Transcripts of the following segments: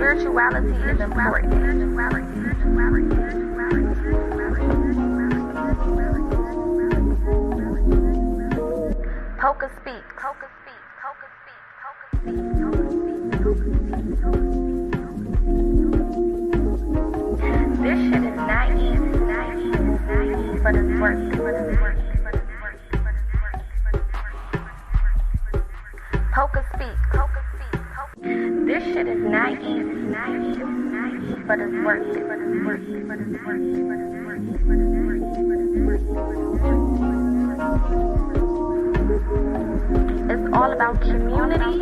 Spirituality is important. PocaSPEAKS. This shit is not easy, but it's work. PocaSPEAKS. This shit is not easy, but it's work. It's all about community.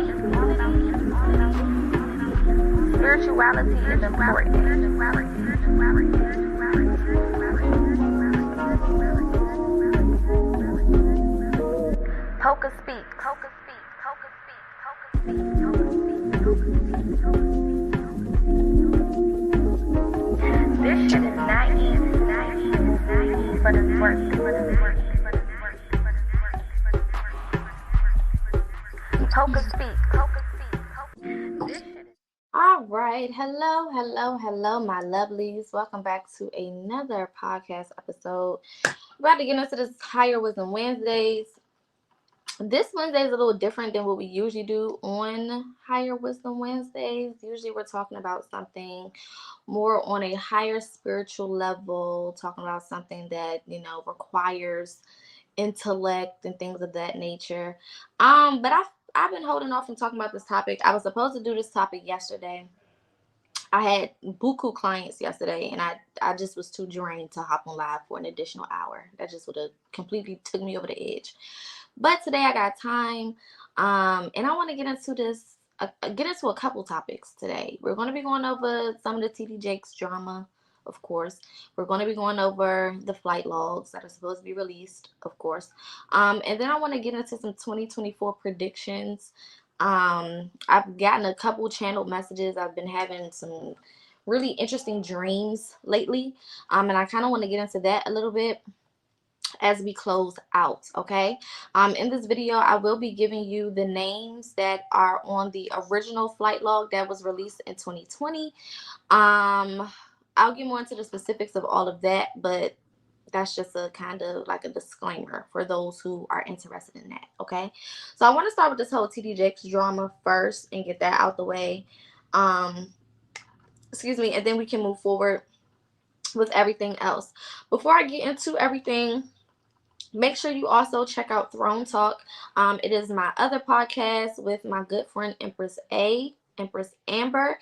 Spirituality is important. PocaSPEAKS. This shit is not easy, but it's work. PocaSPEAKS. All right. Hello, my lovelies. Welcome back to another podcast episode. We're about to get into this Higher Wisdom Wednesdays. This Wednesday is a little different than what we usually do on Higher Wisdom Wednesdays. Usually we're talking about something more on a higher spiritual level, talking about something that, requires intellect and things of that nature. But I've been holding off from talking about this topic. I was supposed to do this topic yesterday. I had buku clients yesterday, and I just was too drained to hop on live for an additional hour. That just would have completely took me over the edge. But today I got time, and I want to get into a couple topics today. We're going to be going over some of the TD Jakes drama, of course. We're going to be going over the flight logs that are supposed to be released, of course. And then I want to get into some 2024 predictions. I've gotten a couple channeled messages. I've been having some really interesting dreams lately, and I kind of want to get into that a little bit as we close out, okay? In this video, I will be giving you the names that are on the original flight log that was released in 2020. I'll get more into the specifics of all of that, but that's just a kind of like a disclaimer for those who are interested in that, okay? So I want to start with this whole TD Jakes drama first and get that out the way. And then we can move forward with everything else. Before I get into everything, make sure you also check out Throne Talk. It is my other podcast with my good friend Empress Amber.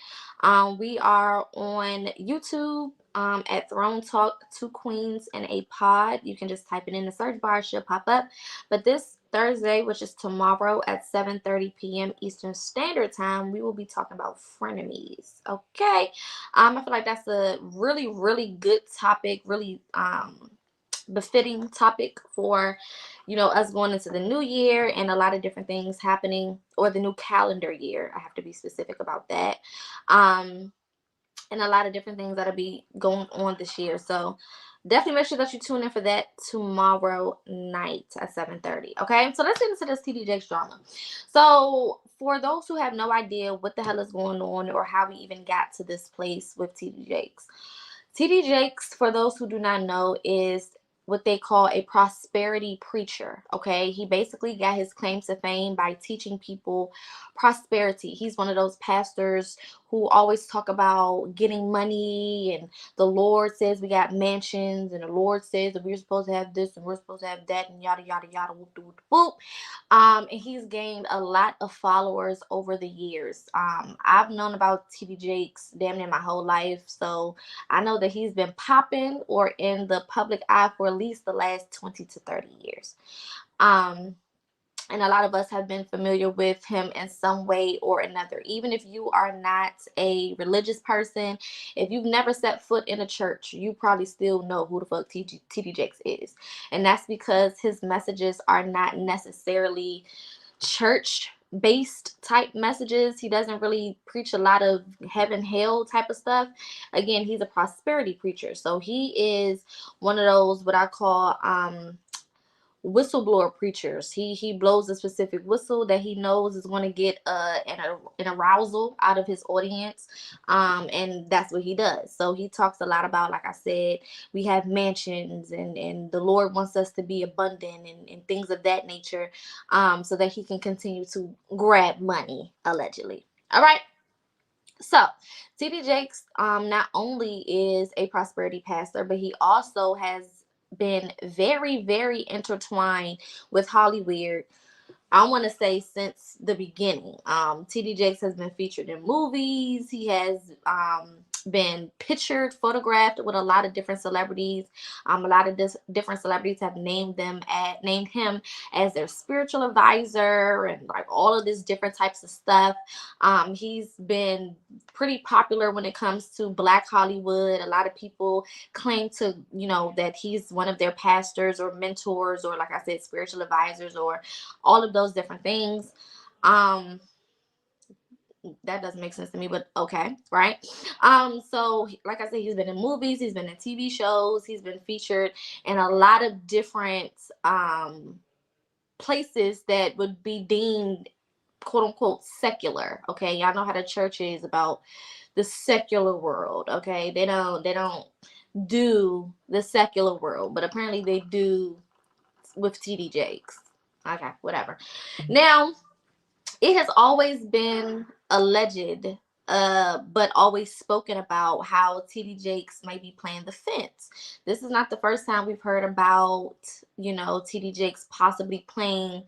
We are on YouTube at Throne Talk, 2 Queens and a Pod. You can just type it in the search bar, it should pop up. But this Thursday, which is tomorrow at 7:30 p.m. Eastern Standard Time, we will be talking about frenemies. Okay. I feel like that's a really, really good topic, really befitting topic for us going into the new year and a lot of different things happening, or the new calendar year. I have to be specific about that, and a lot of different things that'll be going on this year. So definitely make sure that you tune in for that tomorrow night at 7:30. Okay, so let's get into this TD Jakes drama. So for those who have no idea what the hell is going on or how we even got to this place with TD Jakes, TD Jakes, for those who do not know, is what they call a prosperity preacher. Okay, he basically got his claim to fame by teaching people prosperity. He's one of those pastors who always talk about getting money, and the Lord says we got mansions, and the Lord says that we're supposed to have this and we're supposed to have that, and yada yada yada, whoop whoop whoop. And he's gained a lot of followers over the years. I've known about TD Jakes damn near my whole life, so I know that he's been popping or in the public eye for at least the last 20 to 30 years. And a lot of us have been familiar with him in some way or another. Even if you are not a religious person, if you've never set foot in a church, you probably still know who the fuck TD Jakes is. And that's because his messages are not necessarily church-based type messages. He doesn't really preach a lot of heaven, hell type of stuff. Again, he's a prosperity preacher. So he is one of those, what I call, whistleblower preachers. He blows a specific whistle that he knows is going to get an arousal out of his audience, and that's what he does. So he talks a lot about, like I said, we have mansions, and the Lord wants us to be abundant, and things of that nature, so that he can continue to grab money, allegedly. All right. So, TD Jakes not only is a prosperity pastor, but he also has been very, very intertwined with Hollyweird. I want to say since the beginning. TD Jakes has been featured in movies. He has been pictured, photographed with a lot of different celebrities. A lot of different celebrities have named him as their spiritual advisor, and like all of this different types of stuff. He's been pretty popular when it comes to Black Hollywood. A lot of people claim to, that he's one of their pastors or mentors, or, like I said, spiritual advisors, or all of those different things. That doesn't make sense to me, but okay, right? So like I said, he's been in movies, he's been in TV shows, he's been featured in a lot of different places that would be deemed quote unquote secular. Okay, y'all know how the church is about the secular world. Okay, they don't do the secular world, but apparently they do with TD Jakes. Okay, whatever. Now, it has always been alleged, but always spoken about how TD Jakes might be playing the fence. This is not the first time we've heard about, TD Jakes possibly playing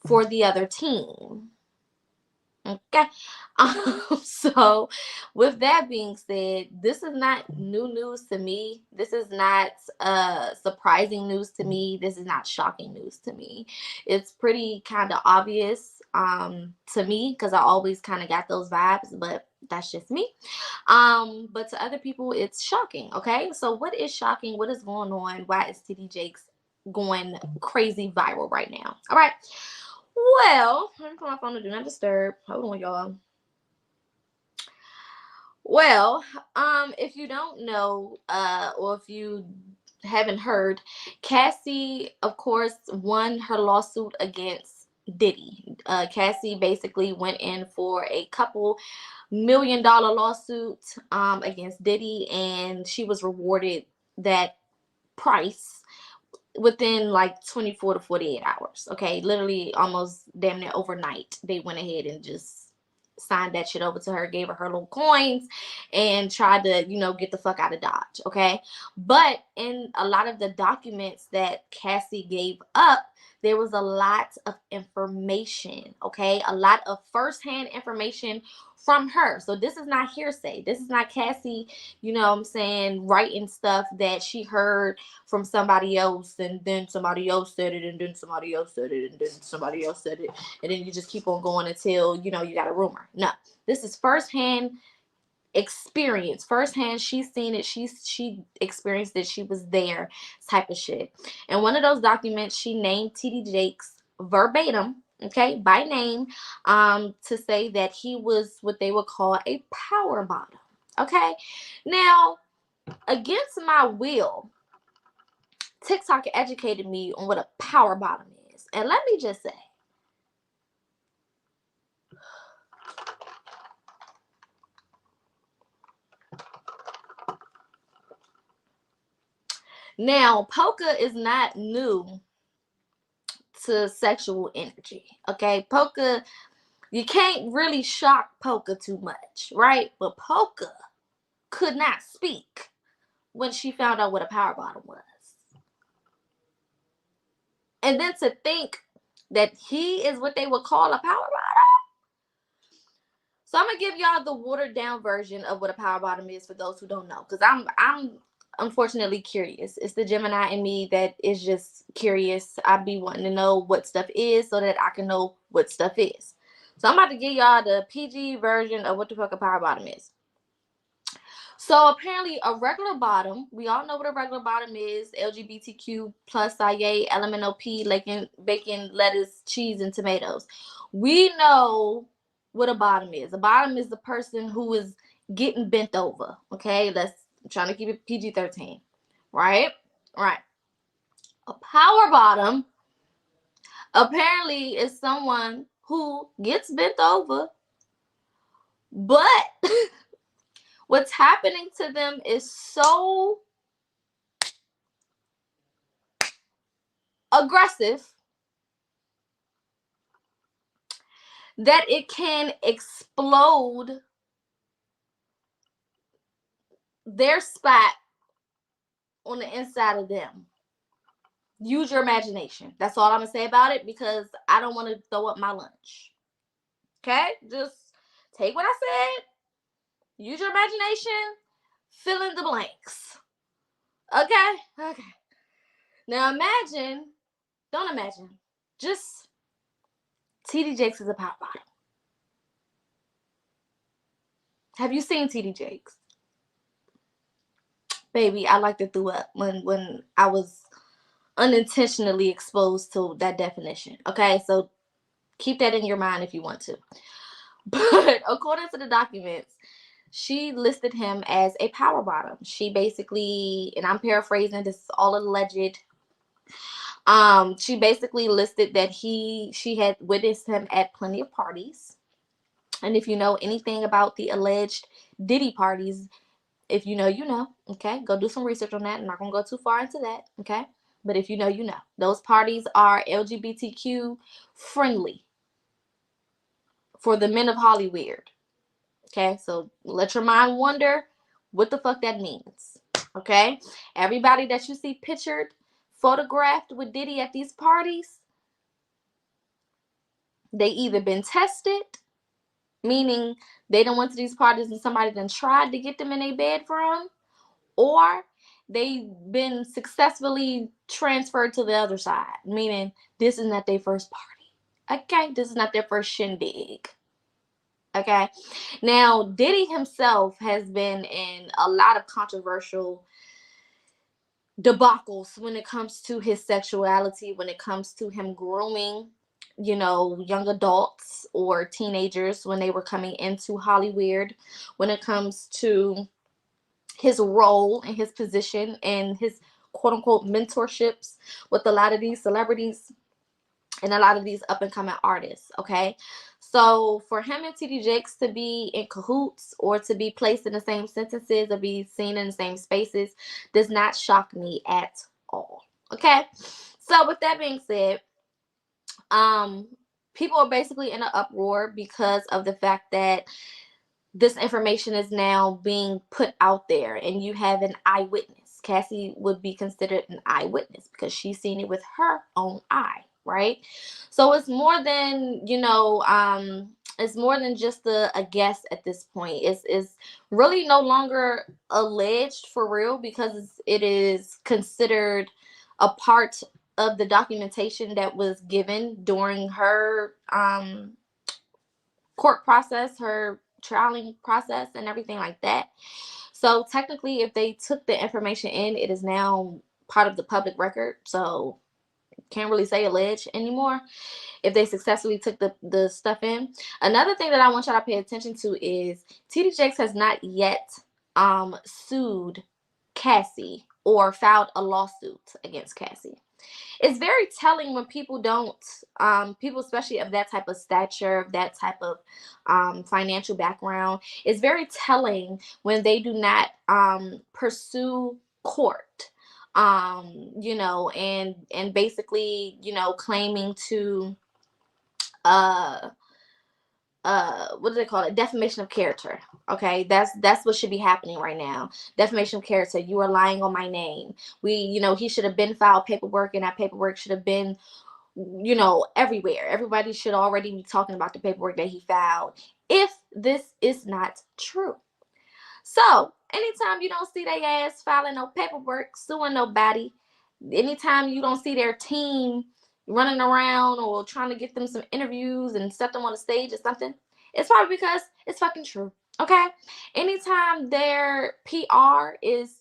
for the other team. Okay. So with that being said, this is not new news to me. This is not surprising news to me. This is not shocking news to me. It's pretty kind of obvious to me, because I always kind of got those vibes, but that's just me. But to other people, it's shocking. Okay. So what is shocking? What is going on? Why is TD Jakes going crazy viral right now? All right. Well, let me put my phone to do not disturb. Hold on, y'all. Well, if you don't know, or if you haven't heard, Cassie, of course, won her lawsuit against Diddy. Cassie basically went in for a couple $1 million lawsuit against Diddy, and she was rewarded that price within like 24 to 48 hours. Okay, literally almost damn near overnight, they went ahead and just signed that shit over to her, gave her little coins, and tried to, get the fuck out of Dodge. Okay, but in a lot of the documents that Cassie gave up, there was a lot of information. Okay, a lot of firsthand information from her. So this is not hearsay. This is not Cassie, writing stuff that she heard from somebody else, and then somebody else said it, and then somebody else said it, and then somebody else said it, and then you just keep on going until you got a rumor. No, this is firsthand experience. Firsthand, she's seen it, she experienced it, she was there, type of shit. And one of those documents, she named TD Jakes verbatim, okay, by name, to say that he was what they would call a power bottom. Okay, now, against my will, TikTok educated me on what a power bottom is. And let me just say, now, Poca is not new to sexual energy. Okay, Poca, you can't really shock Poca too much, right? But Poca could not speak when she found out what a power bottom was. And then to think that he is what they would call a power bottom. So I'm gonna give y'all the watered down version of what a power bottom is for those who don't know, because I'm unfortunately curious. It's the Gemini in me that is just curious. I be wanting to know what stuff is so that I can know what stuff is. So I'm about to give y'all the PG version of what the fuck a power bottom is. So apparently a regular bottom, we all know what a regular bottom is: LGBTQ plus IA, LMNOP, bacon, lettuce, cheese, and tomatoes. We know what a bottom is. A bottom is the person who is getting bent over. Okay, I'm trying to keep it PG-13. Right? Right. A power bottom apparently is someone who gets bent over, but what's happening to them is so aggressive that it can explode their spot on the inside of them. Use your imagination. That's all I'm going to say about it, because I don't want to throw up my lunch. Okay? Just take what I said, use your imagination, fill in the blanks. Okay? Okay. Now don't imagine, just TD Jakes is a power bottom. Have you seen TD Jakes? Baby, I like to throw up when I was unintentionally exposed to that definition. Okay, so keep that in your mind if you want to. But according to the documents, she listed him as a power bottom. She basically, and I'm paraphrasing, this is all alleged. She basically listed that she had witnessed him at plenty of parties. And if you know anything about the alleged Diddy parties, if you know, you know. Okay, go do some research on that. I'm not gonna go too far into that. Okay, but if you know, you know. Those parties are LGBTQ friendly for the men of Hollyweird. Okay, so let your mind wonder what the fuck that means. Okay, everybody that you see pictured, photographed with Diddy at these parties, they either been tested, meaning they done went to these parties and somebody done tried to get them in a bed from, or they've been successfully transferred to the other side, meaning this is not their first party. Okay, this is not their first shindig. Okay, now Diddy himself has been in a lot of controversial debacles when it comes to his sexuality, when it comes to him grooming, young adults or teenagers when they were coming into Hollyweird, when it comes to his role and his position and his quote unquote mentorships with a lot of these celebrities and a lot of these up and coming artists. Okay, so for him and TD Jakes to be in cahoots or to be placed in the same sentences or be seen in the same spaces does not shock me at all. Okay, so with that being said, people are basically in an uproar because of the fact that this information is now being put out there and you have an eyewitness. Cassie would be considered an eyewitness because she's seen it with her own eye, right? So it's more than, it's more than just a guess at this point. It's really no longer alleged for real because it is considered a part of the documentation that was given during her court process, her trialing process, and everything like that. So technically, if they took the information in, it is now part of the public record. So can't really say alleged anymore if they successfully took the stuff in. Another thing that I want y'all to pay attention to is TD Jakes has not yet sued Cassie or filed a lawsuit against Cassie. It's very telling when people don't, people especially of that type of stature, of that type of financial background, it's very telling when they do not pursue court, and basically, claiming to, what do they call it? Defamation of character. Okay, that's what should be happening right now. Defamation of character. You are lying on my name. He should have been filed paperwork, and that paperwork should have been, everywhere. Everybody should already be talking about the paperwork that he filed if this is not true. So anytime you don't see their ass filing no paperwork, suing nobody, anytime you don't see their team running around or trying to get them some interviews and set them on the stage or something, it's probably because it's fucking true. Okay, anytime their PR is,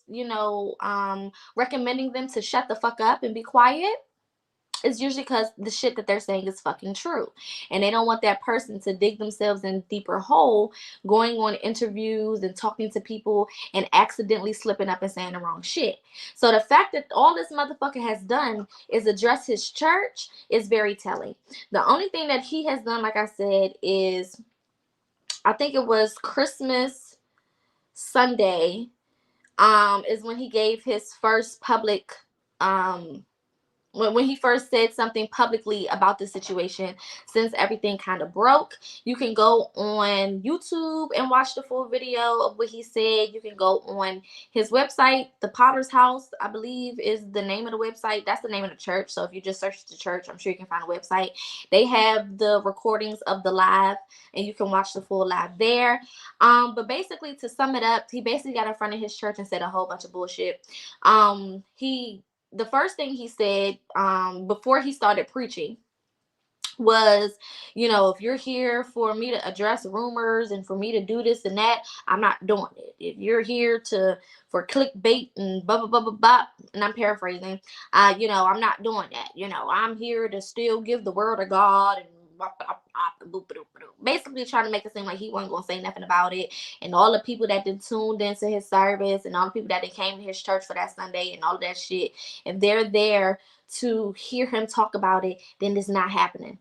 recommending them to shut the fuck up and be quiet, it's usually because the shit that they're saying is fucking true. And they don't want that person to dig themselves in a deeper hole, going on interviews and talking to people and accidentally slipping up and saying the wrong shit. So the fact that all this motherfucker has done is address his church is very telling. The only thing that he has done, like I said, is I think it was Christmas Sunday, is when he gave his first public when he first said something publicly about the situation. Since everything kind of broke, you can go on YouTube and watch the full video of what he said. You can go on his website, the Potter's House, I believe is the name of the website. That's the name of the church. So if you just search the church, I'm sure you can find a website. They have the recordings of the live, and you can watch the full live there. But basically, to sum it up, he basically got in front of his church and said a whole bunch of bullshit. The first thing he said before he started preaching was, if you're here for me to address rumors and for me to do this and that, I'm not doing it. If you're here for clickbait and blah blah blah blah blah, and I'm paraphrasing, I'm not doing that. I'm here to still give the word of God and basically trying to make it seem like he wasn't gonna say nothing about it. And all the people that did tuned into his service and all the people that came to his church for that Sunday and all of that shit, if they're there to hear him talk about it, then it's not happening.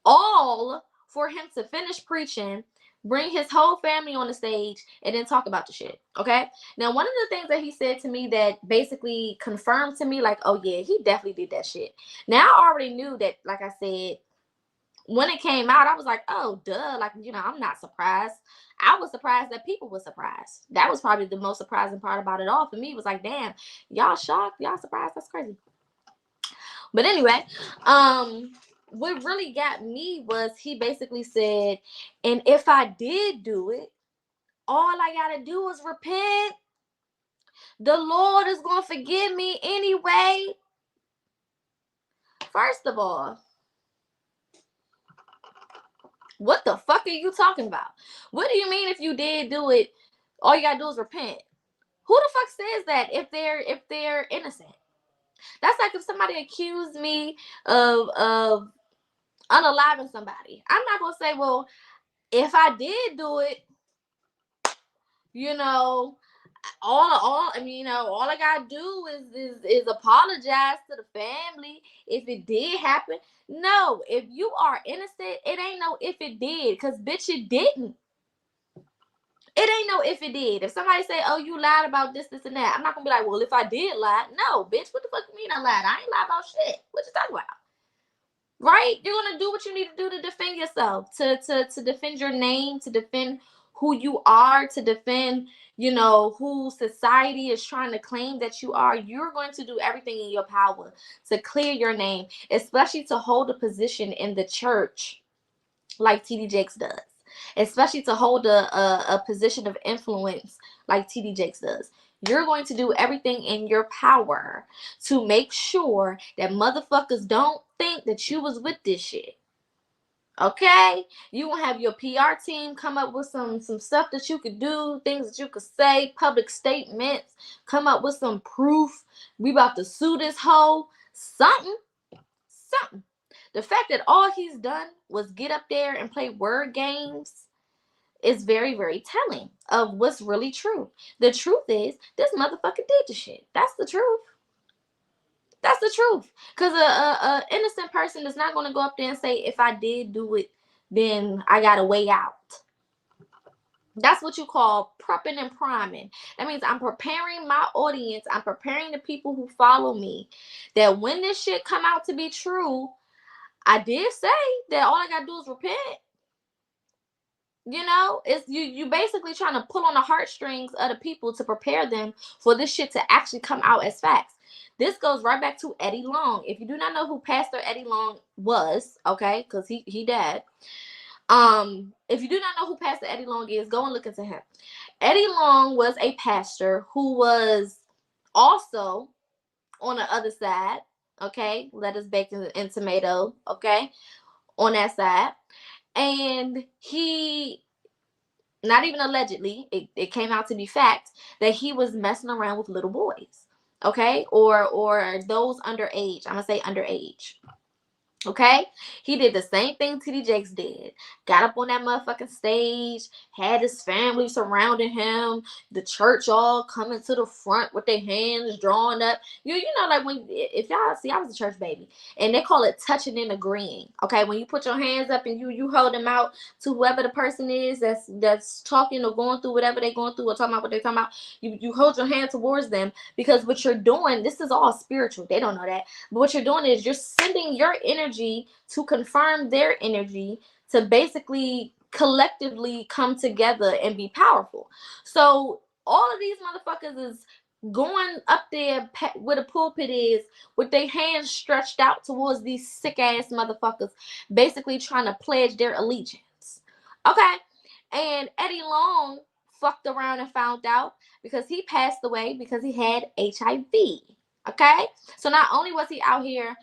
All for him to finish preaching, bring his whole family on the stage, and then talk about the shit. Okay? Now, one of the things that he said to me that basically confirmed to me, like, oh yeah, he definitely did that shit. Now, I already knew that, like I said, when it came out, I was like, oh, duh. Like, I'm not surprised. I was surprised that people were surprised. That was probably the most surprising part about it all for me. It was like, damn, y'all shocked? Y'all surprised? That's crazy. But anyway, what really got me was he basically said, and if I did do it, all I got to do is repent. The Lord is going to forgive me anyway. First of all, what the fuck are you talking about? What do you mean if you did do it, all you gotta do is repent? Who the fuck says that if they're innocent? That's like if somebody accused me of unaliving somebody. I'm not gonna say, well, if I did do it, all I gotta do is apologize to the family if it did happen. No, if you are innocent, it ain't no if it did, because bitch, it didn't. It ain't no if it did. If somebody say, oh, you lied about this, and that, I'm not gonna be like, well, if I did lie, no, bitch, what the fuck you mean I lied? I ain't lied about shit. What you talking about? Right? You're gonna do what you need to do to defend yourself, to defend your name, to defend who you are, to defend, who society is trying to claim that you are. You're going to do everything in your power to clear your name, especially to hold a position in the church like TD Jakes does, especially to hold a position of influence like TD Jakes does. You're going to do everything in your power to make sure that motherfuckers don't think that you was with this shit. Okay? You will have your PR team come up with some stuff that you could do, things that you could say, public statements, come up with some proof. We about to sue this hoe. Something. The fact that all he's done was get up there and play word games is very, very telling of what's really true. The truth is, this motherfucker did the shit. That's the truth. That's the truth. Because a innocent person is not going to go up there and say, if I did do it, then I got a way out. That's what you call prepping and priming. That means I'm preparing my audience. I'm preparing the people who follow me, that when this shit come out to be true, I did say that all I got to do is repent. It's you basically trying to pull on the heartstrings of the people to prepare them for this shit to actually come out as facts. This goes right back to Eddie Long. If you do not know who Pastor Eddie Long was, okay, because he died. If you do not know who Pastor Eddie Long is, go and look into him. Eddie Long was a pastor who was also on the other side, okay, lettuce, bacon, and tomato, okay, on that side. And he, not even allegedly, it came out to be fact that he was messing around with little boys, okay, or those underage. I'm gonna say underage. Okay, he did the same thing TD Jakes did. Got up on that motherfucking stage, had his family surrounding him, the church all coming to the front with their hands drawn up. You know, like when, if y'all see, I was a church baby, and they call it touching and agreeing. Okay, when you put your hands up and you hold them out to whoever the person is that's talking or going through whatever they're going through or talking about what they're talking about, you hold your hand towards them, because what you're doing, this is all spiritual. They don't know that. But what you're doing is you're sending your energy to confirm their energy to basically collectively come together and be powerful. So all of these motherfuckers is going up there where the pulpit is with their hands stretched out towards these sick ass motherfuckers, basically trying to pledge their allegiance. Okay? And Eddie Long fucked around and found out because he passed away because he had HIV. Okay? So not only was he out here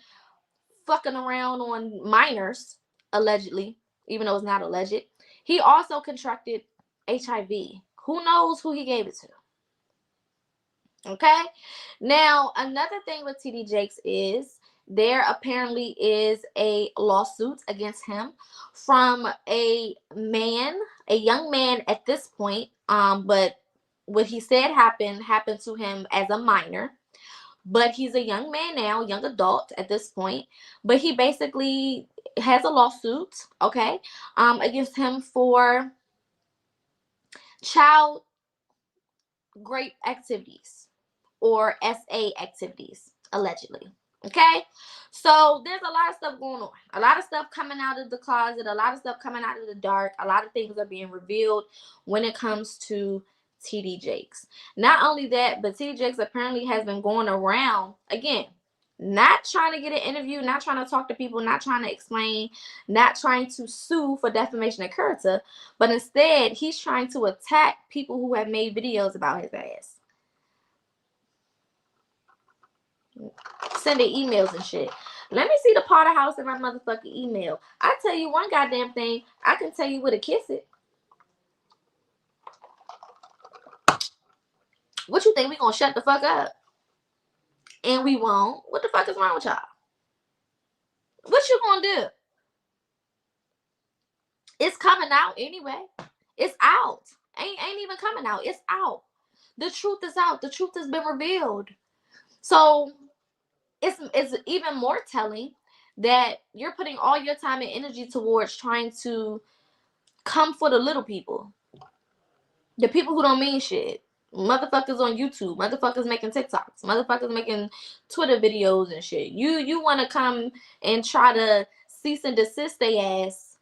fucking around on minors, allegedly, even though it's not alleged, he also contracted HIV. Who knows who he gave it to? Okay? Now, another thing with TD Jakes is there apparently is a lawsuit against him from a man, a young man at this point, but what he said happened to him as a minor. But he's a young man now, young adult at this point. But he basically has a lawsuit, okay, against him for child rape activities or SA activities, allegedly. Okay, so there's a lot of stuff going on, a lot of stuff coming out of the closet, a lot of stuff coming out of the dark, a lot of things are being revealed when it comes to TD Jakes. Not only that, but TD Jakes apparently has been going around, again, not trying to get an interview, not trying to talk to people, not trying to explain, not trying to sue for defamation of character, but instead he's trying to attack people who have made videos about his ass. Sending emails and shit. Let me see the Potter House in my motherfucking email. I tell you one goddamn thing, I can tell you where to kiss it. What you think, we gonna shut the fuck up? And we won't. What the fuck is wrong with y'all? What you gonna do? It's coming out anyway. It's out. Ain't even coming out. It's out. The truth is out. The truth has been revealed. So it's even more telling that you're putting all your time and energy towards trying to come for the little people. The people who don't mean shit. Motherfuckers on YouTube, motherfuckers making TikToks, motherfuckers making Twitter videos and shit. You want to come and try to cease and desist their ass,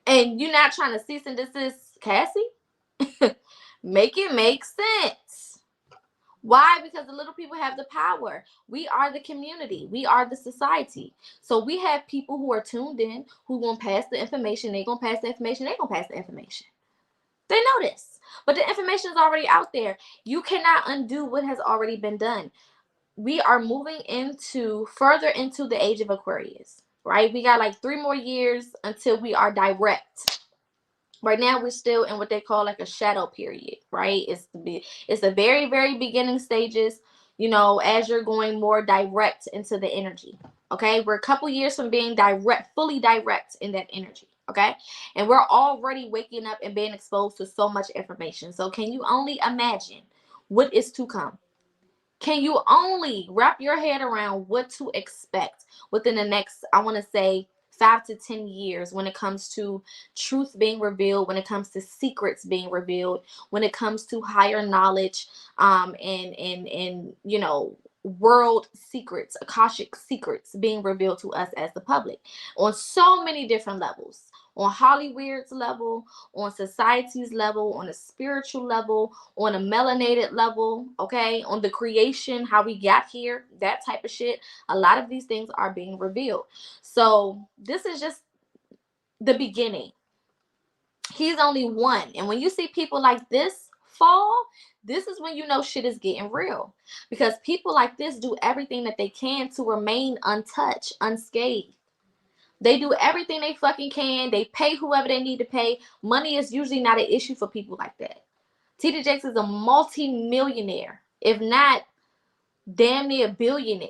and you're not trying to cease and desist Cassie? Make it make sense. Why? Because the little people have the power. We are the community. We are the society. So we have people who are tuned in, who gonna pass the information. They gonna pass the information. They gonna pass the information. They know this. But the information is already out there. You cannot undo what has already been done. We are moving further into the age of Aquarius, right? We got like 3 more years until we are direct. Right now, we're still in what they call like a shadow period, right? It's the very, very beginning stages, you know, as you're going more direct into the energy, okay? We're a couple years from being direct, fully direct in that energy, okay? And we're already waking up and being exposed to so much information. So can you only imagine what is to come? Can you only wrap your head around what to expect within the next, I want to say, 5 to 10 years when it comes to truth being revealed, when it comes to secrets being revealed, when it comes to higher knowledge, and you know, world secrets, Akashic secrets being revealed to us as the public on so many different levels. On Hollyweird's level, on society's level, on a spiritual level, on a melanated level, okay, on the creation, how we got here, that type of shit. A lot of these things are being revealed. So this is just the beginning. He's only one. And when you see people like this fall, this is when you know shit is getting real. Because people like this do everything that they can to remain untouched, unscathed. They do everything they fucking can. They pay whoever they need to pay. Money is usually not an issue for people like that. TD Jakes is a multi-millionaire, if not damn near a billionaire.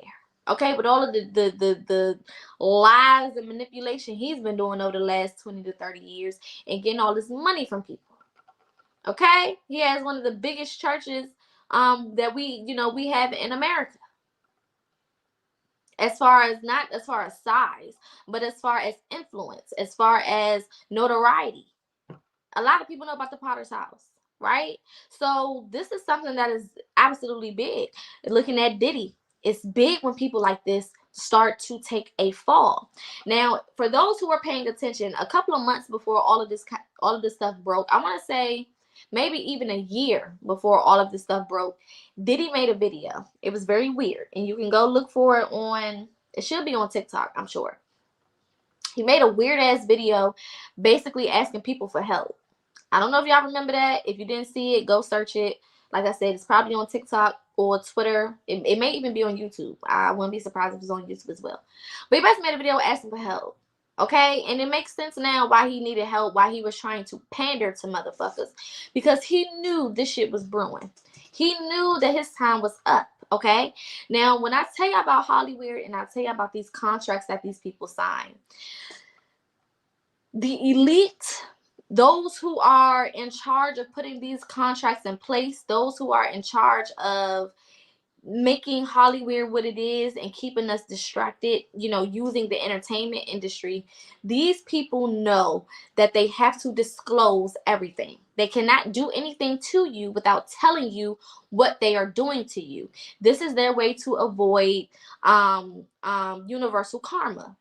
Okay, with all of the lies and manipulation he's been doing over the last 20 to 30 years and getting all this money from people. Okay, he has one of the biggest churches that we have in America, as far as, not as far as size, but as far as influence, as far as notoriety. A lot of people know about the Potter's house, right? So this is something that is absolutely big. Looking at Diddy, it's big when people like this start to take a fall. Now, for those who are paying attention, a couple of months before all of this stuff broke, I want to say maybe even a year before all of this stuff broke, Diddy made a video. It was very weird, and you can go look for it on. It should be on TikTok, I'm sure. He made a weird ass video basically asking people for help. I don't know if y'all remember that. If you didn't see it, go search it. Like I said, it's probably on TikTok or Twitter. It may even be on YouTube. I wouldn't be surprised if it's on YouTube as well. But he basically made a video asking for help. Okay? And it makes sense now why he needed help, why he was trying to pander to motherfuckers. Because he knew this shit was brewing. He knew that his time was up. Okay? Now, when I tell you about Hollyweird and I tell you about these contracts that these people sign, the elite, those who are in charge of putting these contracts in place, those who are in charge of making Hollyweird what it is and keeping us distracted, using the entertainment industry, these people know that they have to disclose everything. They cannot do anything to you without telling you what they are doing to you. This is their way to avoid universal karma.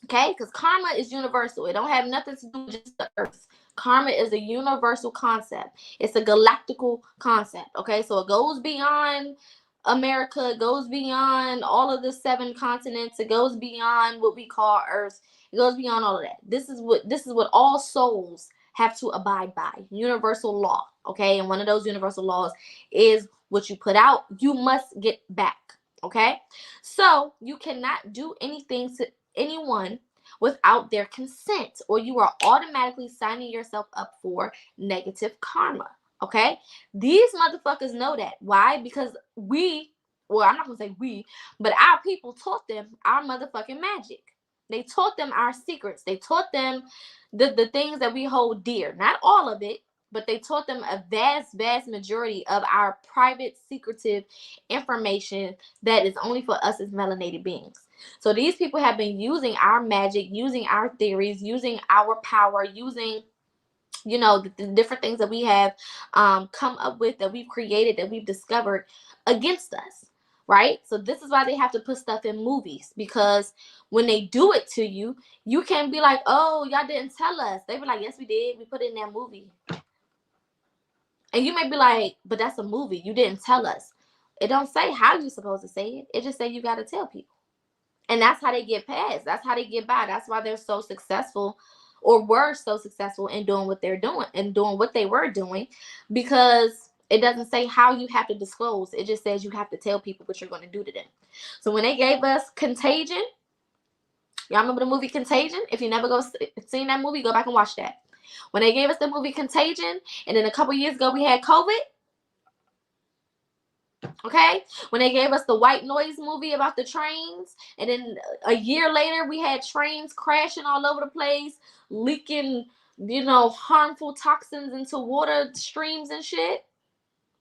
Okay, because karma is universal. It don't have nothing to do with just the earth. Karma is a universal concept. It's a galactical concept. Okay, so it goes beyond America. It goes beyond all of the 7 continents. It goes beyond what we call Earth. It goes beyond all of that. This is what all souls have to abide by. Universal law. Okay, and one of those universal laws is what you put out, you must get back. Okay, so you cannot do anything to anyone without their consent, or you are automatically signing yourself up for negative karma. Okay, these motherfuckers know that. Why? Because I'm not gonna say we, but our people taught them our motherfucking magic. They taught them our secrets. They taught them the things that we hold dear. Not all of it, but they taught them a vast majority of our private, secretive information that is only for us as melanated beings. So these people have been using our magic, using our theories, using our power, using the different things that we have come up with, that we've created, that we've discovered against us, right? So this is why they have to put stuff in movies, because when they do it to you, you can't be like, oh, y'all didn't tell us. They be like, yes, we did. We put it in that movie. And you may be like, but that's a movie. You didn't tell us. It don't say how you're supposed to say it. It just say you got to tell people. And that's how they get past. That's how they get by. That's why they're so successful, or were so successful in doing what they're doing and doing what they were doing, because it doesn't say how you have to disclose. It just says you have to tell people what you're going to do to them. So when they gave us Contagion, y'all remember the movie Contagion? If you never seen that movie, go back and watch that. When they gave us the movie Contagion, and then a couple years ago we had COVID, okay? When they gave us the White Noise movie about the trains, and then a year later we had trains crashing all over the place, leaking, harmful toxins into water streams and shit,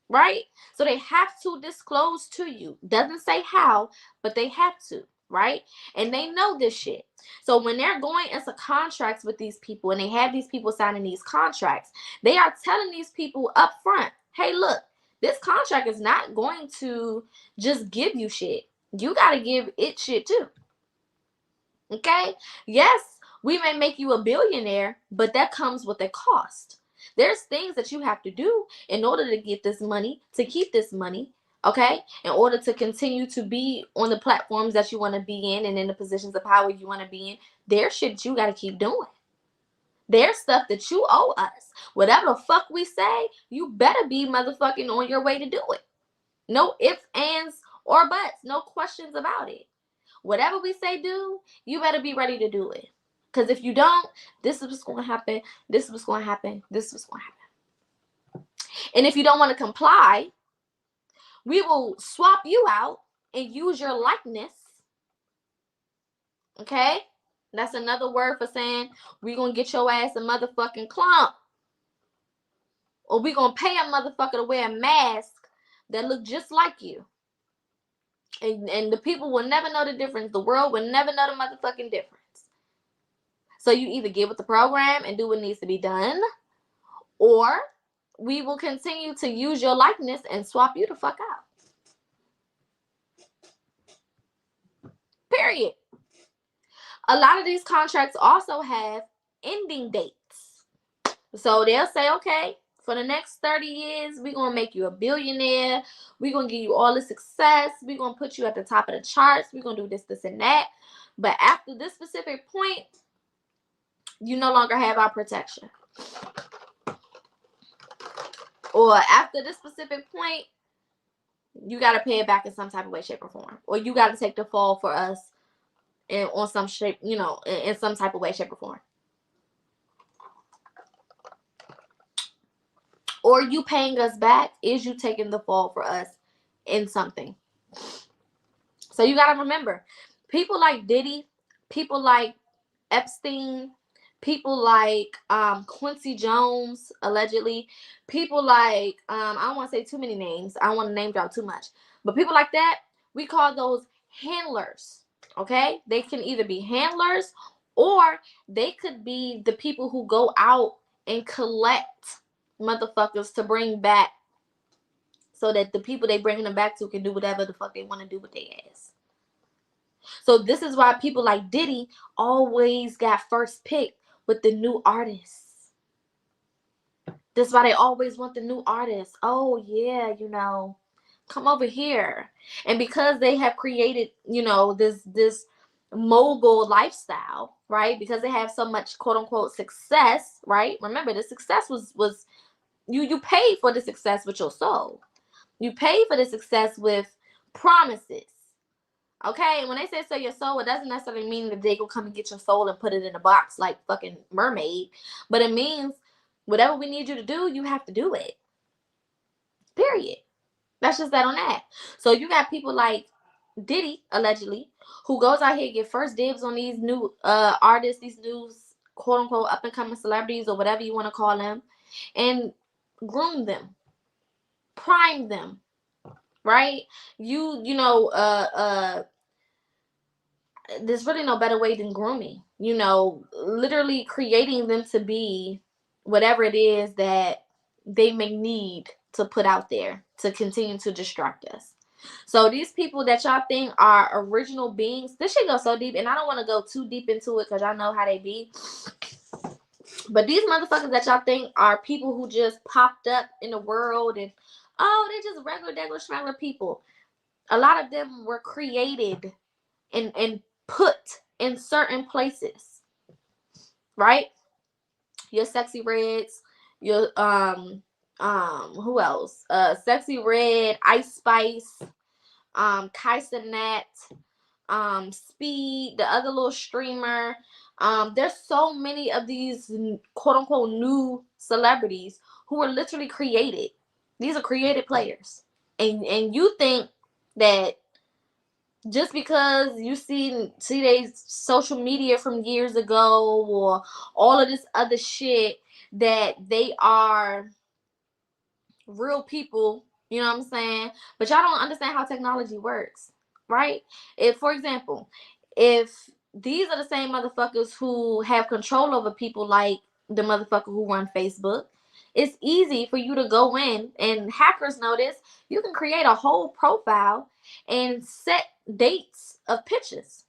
right? So they have to disclose to you. Doesn't say how, but they have to, right? And they know this shit. So when they're going into contracts with these people, and they have these people signing these contracts, they are telling these people up front, hey, look, this contract is not going to just give you shit. You got to give it shit too. Okay? Yes, we may make you a billionaire, but that comes with a cost. There's things that you have to do in order to get this money, to keep this money, okay? In order to continue to be on the platforms that you want to be in and in the positions of power you want to be in. There's shit that you got to keep doing. There's stuff that you owe us. Whatever the fuck we say, you better be motherfucking on your way to do it. No ifs, ands, or buts. No questions about it. Whatever we say do, you better be ready to do it. Because if you don't, this is what's going to happen. This is what's going to happen. This is what's going to happen. And if you don't want to comply, we will swap you out and use your likeness, okay? That's another word for saying we gonna get your ass a motherfucking clump. Or we gonna pay a motherfucker to wear a mask that look just like you. And the people will never know the difference. The world will never know the motherfucking difference. So you either get with the program and do what needs to be done, or we will continue to use your likeness and swap you the fuck out. Period. A lot of these contracts also have ending dates. So they'll say, okay, for the next 30 years, we're going to make you a billionaire. We're going to give you all the success. We're going to put you at the top of the charts. We're going to do this, this, and that. But after this specific point, you no longer have our protection. Or after this specific point, you got to pay it back in some type of way, shape, or form. Or you got to take the fall for us on some shape, in some type of way, shape, or form. Or you paying us back is you taking the fall for us in something. So you got to remember, people like Diddy, people like Epstein, people like Quincy Jones, allegedly, people like, I don't want to say too many names. I don't want to name drop too much. But people like that, we call those handlers, okay? They can either be handlers or they could be the people who go out and collect motherfuckers to bring back so that the people they bring them back to can do whatever the fuck they want to do with their ass. So this is why people like Diddy always got first pick with the new artists. This is why they always want the new artists. Oh yeah, come over here. And because they have created, this mogul lifestyle, right? Because they have so much quote unquote success, right? Remember, the success was you paid for the success with your soul. You paid for the success with promises. Okay, when they say sell your soul, it doesn't necessarily mean that they go come and get your soul and put it in a box like fucking mermaid. But it means whatever we need you to do, you have to do it. Period. That's just that on that. So you got people like Diddy, allegedly, who goes out here and get first dibs on these new artists, these new quote unquote up and coming celebrities or whatever you want to call them, and groom them, prime them, right? There's really no better way than grooming. Literally creating them to be whatever it is that they may need to put out there to continue to distract us. So these people that y'all think are original beings, this shit goes so deep, and I don't want to go too deep into it because y'all know how they be. But these motherfuckers that y'all think are people who just popped up in the world and, oh, they're just regular people. A lot of them were created and put in certain places, right? Your Sexy Reds, your who else? Sexy Red, Ice Spice, Kaisa Nat, Speed, the other little streamer. There's so many of these quote unquote new celebrities who are literally created. These are created players. And you think that just because you see their social media from years ago or all of this other shit that they are real people, you know what I'm saying? But y'all don't understand how technology works, right? For example, if these are the same motherfuckers who have control over people like the motherfucker who run Facebook, it's easy for you to go in, and hackers know this, you can create a whole profile and set dates of pictures.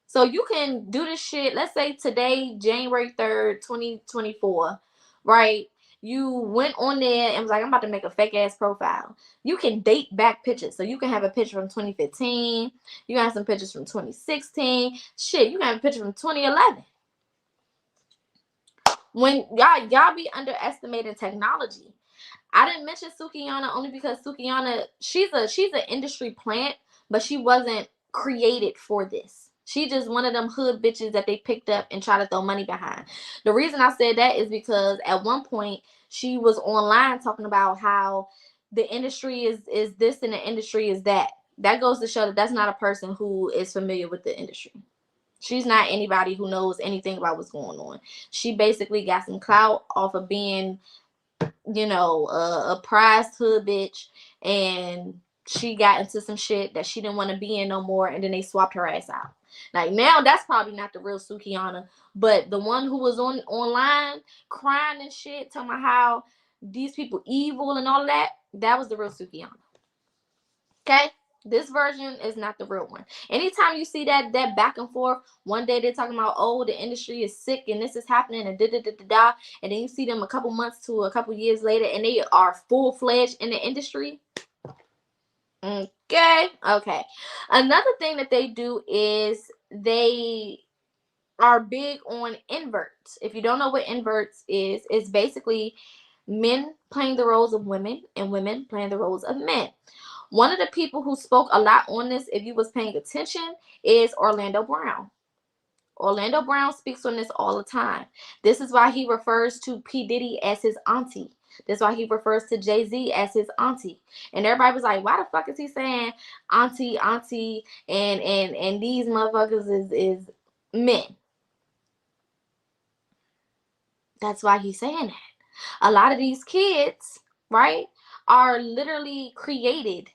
So you can do this shit, let's say today, January 3rd, 2024, right? You went on there and was like, I'm about to make a fake ass profile. You can date back pictures. So you can have a picture from 2015. You can have some pictures from 2016. Shit, you can have a picture from 2011. When y'all be underestimating technology. I didn't mention Sukiyana only because Sukiyana, she's an industry plant, but she wasn't created for this. She just one of them hood bitches that they picked up and try to throw money behind. The reason I said that is because at one point she was online talking about how the industry is this and the industry is that. that goes to show that that's not a person who is familiar with the industry. She's not anybody who knows anything about what's going on. She basically got some clout off of being, you know, a prized hood bitch, and she got into some shit that she didn't want to be in no more, and then they swapped her ass out. Like, now that's probably not the real Sukihana, but the one who was online crying and shit, talking about how these people evil and all of that, that was the real Sukihana. Okay? This version is not the real one. Anytime you see that back and forth, one day they're talking about, oh, the industry is sick and this is happening and da, and then you see them a couple months to a couple years later and they are full-fledged in the industry. Okay. Another thing that they do is they are big on inverts. If you don't know what inverts is, it's basically men playing the roles of women and women playing the roles of men. One of the people who spoke a lot on this, if you was paying attention, is Orlando Brown. Orlando Brown speaks on this all the time. This is why he refers to P. Diddy as his auntie. This is why he refers to Jay-Z as his auntie. And everybody was like, why the fuck is he saying auntie, and these motherfuckers is men? That's why he's saying that. A lot of these kids, right, are literally created,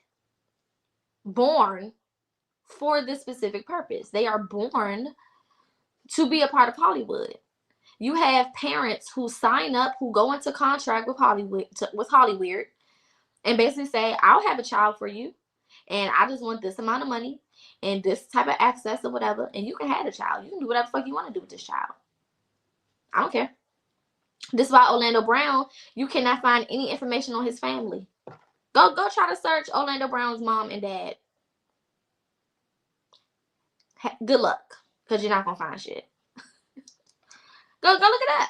born for this specific purpose. They are born to be a part of Hollywood. You have parents who sign up, who go into contract with Hollyweird, and basically say, I'll have a child for you, and I just want this amount of money and this type of access or whatever, and you can have a child. You can do whatever the fuck you want to do with this child. I don't care. This is why Orlando Brown, you cannot find any information on his family. Go try to search Orlando Brown's mom and dad. Good luck, because you're not going to find shit. Go look it up.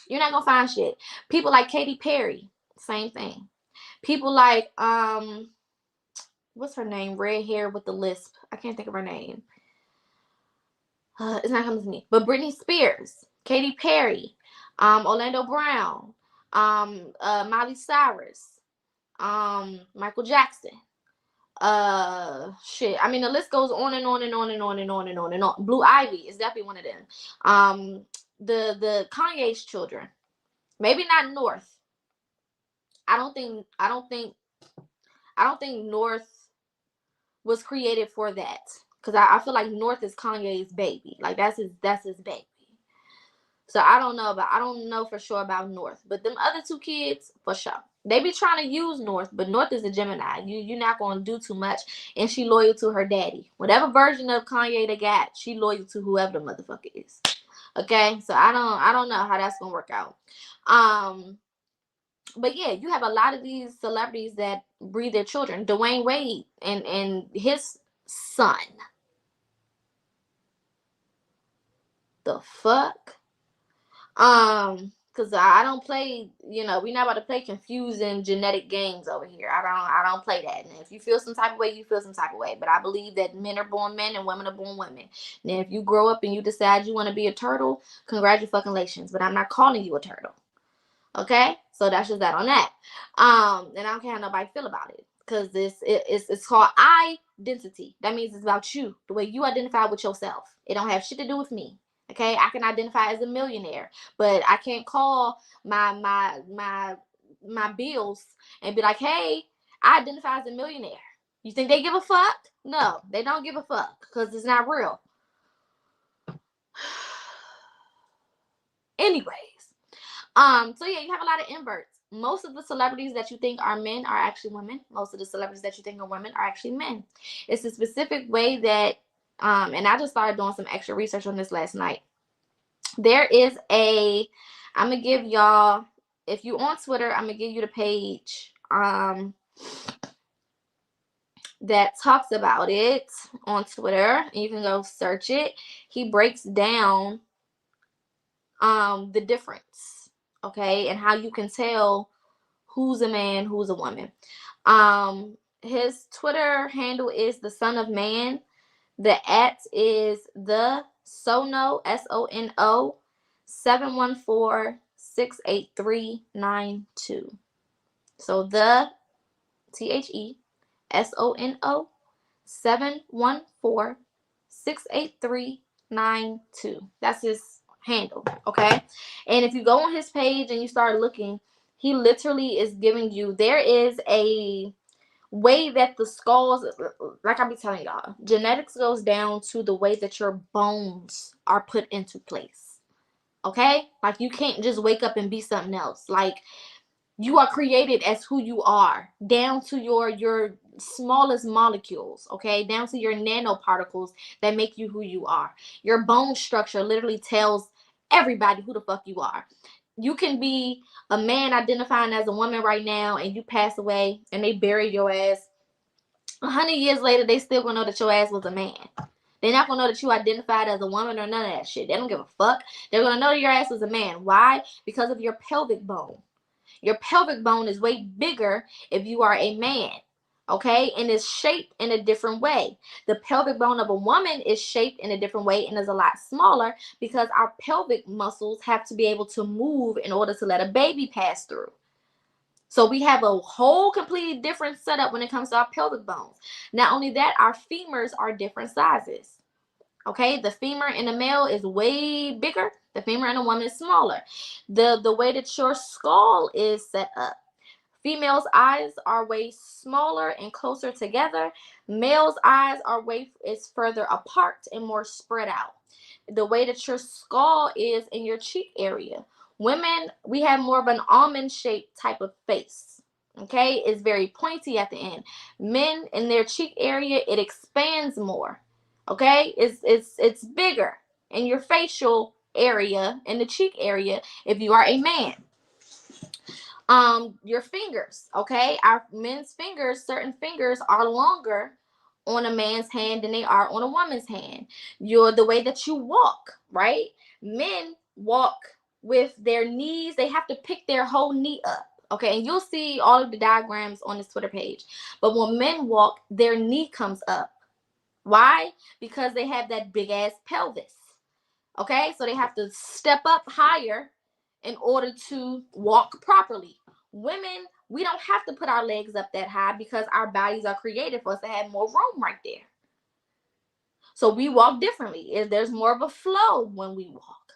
You're not going to find shit. People like Katy Perry, same thing. People like, what's her name? Red hair with the lisp. I can't think of her name. It's not coming to me. But Britney Spears, Katy Perry, Orlando Brown, Miley Cyrus, Michael Jackson. Shit. I mean, the list goes on and on and on and on and on and on and on. Blue Ivy is definitely one of them. The Kanye's children. Maybe not North. I don't think North was created for that. Because I feel like North is Kanye's baby. Like, that's his baby. So I don't know for sure about North. But them other two kids, for sure. They be trying to use North, but North is a Gemini. You're not going to do too much. And she loyal to her daddy. Whatever version of Kanye they got, she loyal to whoever the motherfucker is. Okay? So I don't know how that's going to work out. But yeah, you have a lot of these celebrities that breed their children. Dwayne Wade and his son. The fuck? Because I don't play, we're not about to play confusing genetic games over here. I don't play that. And if you feel some type of way, you feel some type of way. But I believe that men are born men and women are born women. Now, if you grow up and you decide you want to be a turtle, congratulations. But I'm not calling you a turtle. Okay? So that's just that on that. And I don't care how nobody feel about it. Because it's called identity. That means it's about you. The way you identify with yourself. It don't have shit to do with me. Okay, I can identify as a millionaire, but I can't call my bills and be like, hey, I identify as a millionaire. You think they give a fuck? No, they don't give a fuck because it's not real. Anyways, so yeah, you have a lot of inverts. Most of the celebrities that you think are men are actually women. Most of the celebrities that you think are women are actually men. It's a specific way that and I just started doing some extra research on this last night. There is I'm going to give y'all, if you on Twitter, I'm going to give you the page that talks about it on Twitter. And you can go search it. He breaks down the difference, okay, and how you can tell who's a man, who's a woman. His Twitter handle is the Son of Man. The @ is the Sono, SONO 714-683-92. So the THE SONO 714-683-92. That's his handle, okay? And if you go on his page and you start looking, he literally is giving you, there is a way that the skulls, like I be telling y'all, genetics goes down to the way that your bones are put into place, okay? Like, you can't just wake up and be something else. Like, you are created as who you are, down to your smallest molecules, okay? Down to your nanoparticles that make you who you are. Your bone structure literally tells everybody who the fuck you are. You can be a man identifying as a woman right now, and you pass away and they bury your ass. 100 years later, they still gonna know that your ass was a man. They're not gonna know that you identified as a woman or none of that shit. They don't give a fuck. They're gonna know your ass was a man. Why? Because of your pelvic bone. Your pelvic bone is way bigger if you are a man, okay? And it's shaped in a different way. The pelvic bone of a woman is shaped in a different way and is a lot smaller because our pelvic muscles have to be able to move in order to let a baby pass through. So we have a whole completely different setup when it comes to our pelvic bones. Not only that, our femurs are different sizes. Okay, the femur in a male is way bigger. The femur in a woman is smaller. The way that your skull is set up. Females' eyes are way smaller and closer together. Males' eyes are is further apart and more spread out. The way that your skull is in your cheek area. Women, we have more of an almond-shaped type of face. Okay, it's very pointy at the end. Men, in their cheek area, it expands more. Okay, it's bigger in your facial area, in the cheek area, if you are a man. Your fingers, okay, our men's fingers, certain fingers are longer on a man's hand than they are on a woman's hand. The way that you walk, right? Men walk with their knees, they have to pick their whole knee up. Okay, and you'll see all of the diagrams on this Twitter page. But when men walk, their knee comes up. Why? Because they have that big ass pelvis. Okay, so they have to step up higher in order to walk properly. Women, we don't have to put our legs up that high because our bodies are created for us to have more room right there. So we walk differently. There's more of a flow when we walk.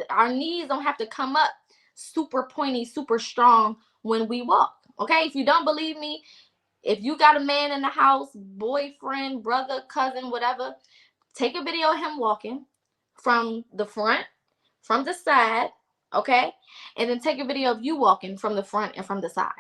Our knees don't have to come up super pointy, super strong when we walk. Okay, if you don't believe me, if you got a man in the house, boyfriend, brother, cousin, whatever, take a video of him walking from the front, from the side, okay? And then take a video of you walking from the front and from the side.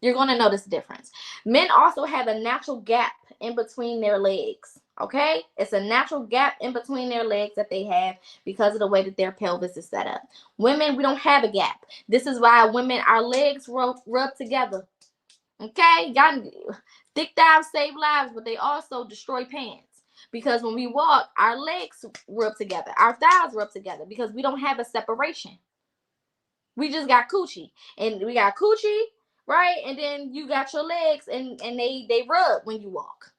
You're going to notice the difference. Men also have a natural gap in between their legs, okay? It's a natural gap in between their legs that they have because of the way that their pelvis is set up. Women, we don't have a gap. This is why women, our legs rub together. Okay, thick thighs save lives, but they also destroy pants. Because when we walk, our legs rub together, our thighs rub together because we don't have a separation. We just got coochie, and we got coochie, right? And then you got your legs, and they rub when you walk.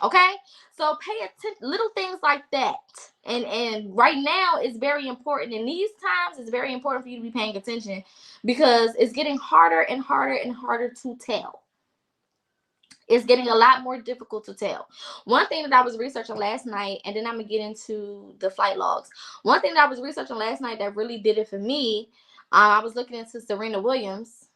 Okay, so pay attention, little things like that. And right now it's very important. In these times, it's very important for you to be paying attention because it's getting harder and harder and harder to tell. It's getting a lot more difficult to tell. One thing that I was researching last night, and then I'm going to get into the flight logs. One thing that I was researching last night that really did it for me, I was looking into Serena Williams.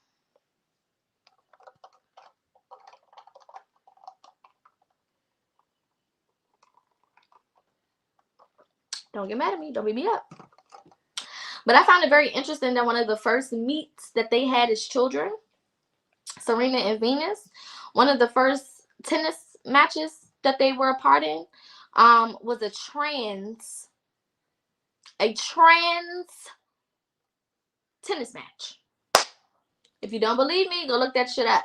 Don't get mad at me. Don't beat me up. But I found it very interesting that one of the first meets that they had as children, Serena and Venus, one of the first tennis matches that they were a part in was a trans tennis match. If you don't believe me, go look that shit up.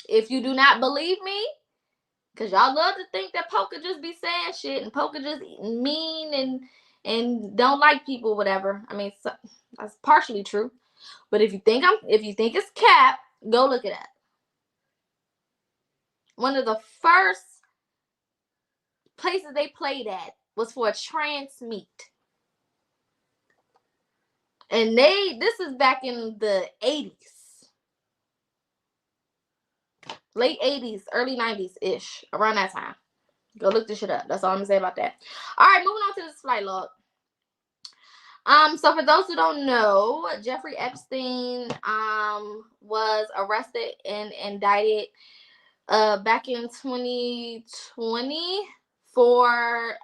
If you do not believe me, because y'all love to think that Poca just be saying shit and Poca just mean and don't like people, whatever. I mean, so, that's partially true. But if you think it's cap, go look it up. One of the first places they played at was for a trans meet. And this is back in the 80s. late 80s, early 90s-ish, around that time. Go look this shit up. That's all I'm gonna say about that. All right, moving on to this flight log. So for those who don't know, Jeffrey Epstein was arrested and indicted back in 2020 for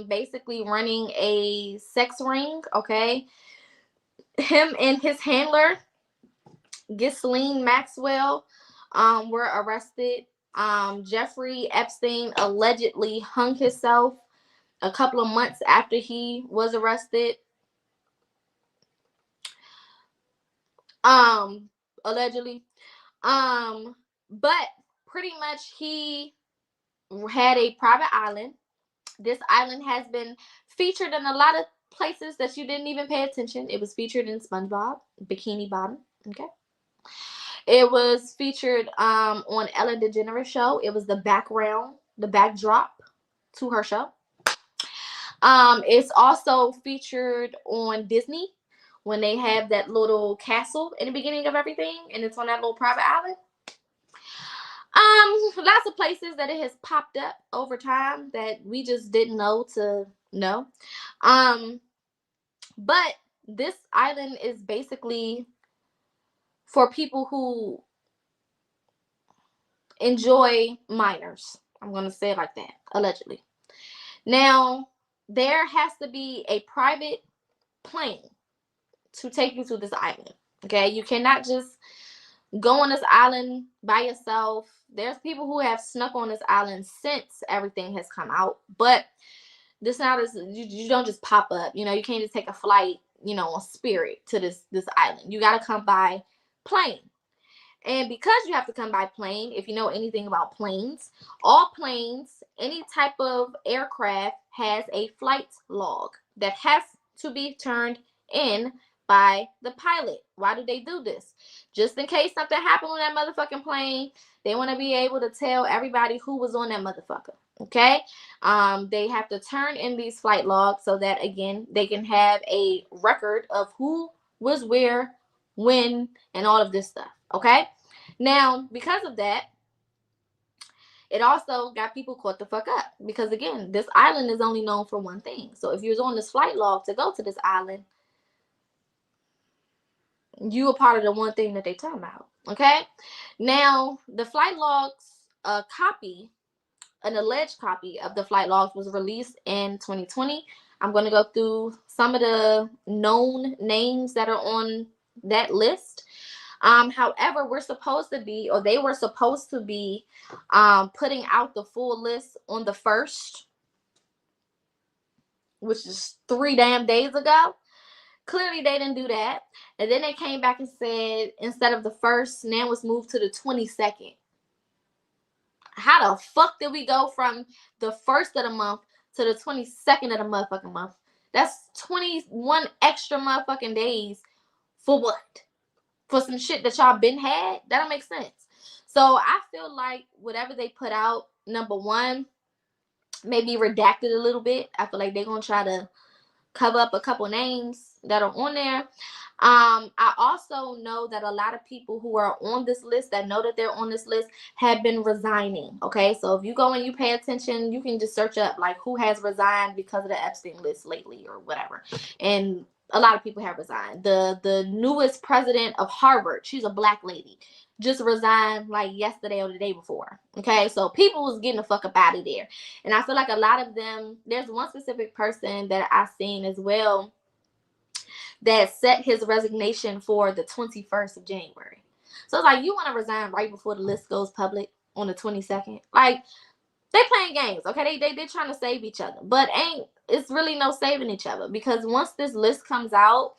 basically running a sex ring. Okay, him and his handler, Ghislaine Maxwell, were arrested. Jeffrey Epstein allegedly hung himself a couple of months after he was arrested. Allegedly. But pretty much he had a private island. This island has been featured in a lot of places that you didn't even pay attention. It was featured in SpongeBob, Bikini Bottom. Okay. It was featured on Ellen DeGeneres show. It was the background, the backdrop to her show. It's also featured on Disney when they have that little castle in the beginning of everything, and it's on that little private island. Lots of places that it has popped up over time that we just didn't know to know. But this island is basically for people who enjoy minors. I'm gonna say it like that, allegedly. Now, there has to be a private plane to take you to this island. Okay, you cannot just go on this island by yourself. There's people who have snuck on this island since everything has come out, but this now is you don't just pop up. You know, you can't just take a flight, you know, on Spirit to this island. You got to come by plane. And because you have to come by plane, if you know anything about planes, all planes, any type of aircraft has a flight log that has to be turned in by the pilot. Why do they do this? Just in case something happened on that motherfucking plane, they want to be able to tell everybody who was on that motherfucker. Okay? They have to turn in these flight logs so that, again, they can have a record of who was where, when, and all of this stuff. Okay? Now, because of that, it also got people caught the fuck up. Because, again, this island is only known for one thing. So if you was on this flight log to go to this island, you a part of the one thing that they talking about. Okay? Now, the flight logs copy, an alleged copy of the flight logs was released in 2020. I'm going to go through some of the known names that are on that list. However, we're supposed to be, or they were supposed to be, putting out the full list on the 1st, which is 3 damn days ago. Clearly, they didn't do that. And then they came back and said, instead of the 1st, now it's moved to the 22nd. How the fuck did we go from the 1st of the month to the 22nd of the motherfucking month? That's 21 extra motherfucking days for what? For some shit that y'all been had? That don't make sense. So I feel like whatever they put out, number one, maybe redacted a little bit. I feel like they're going to try to cover up a couple names that are on there. I also know that a lot of people who are on this list, that know that they're on this list, have been resigning. Okay, so if you go and you pay attention, you can just search up like who has resigned because of the Epstein list lately or whatever. And a lot of people have resigned. The newest president of Harvard, she's a black lady, just resigned like yesterday or the day before. Okay, so people was getting the fuck up out of there. And I feel like a lot of them, there's one specific person that I've seen as well that set his resignation for the 21st of January. So it's like, you want to resign right before the list goes public on the 22nd? Like, they playing games, okay? They're trying to save each other. But it's really no saving each other, because once this list comes out,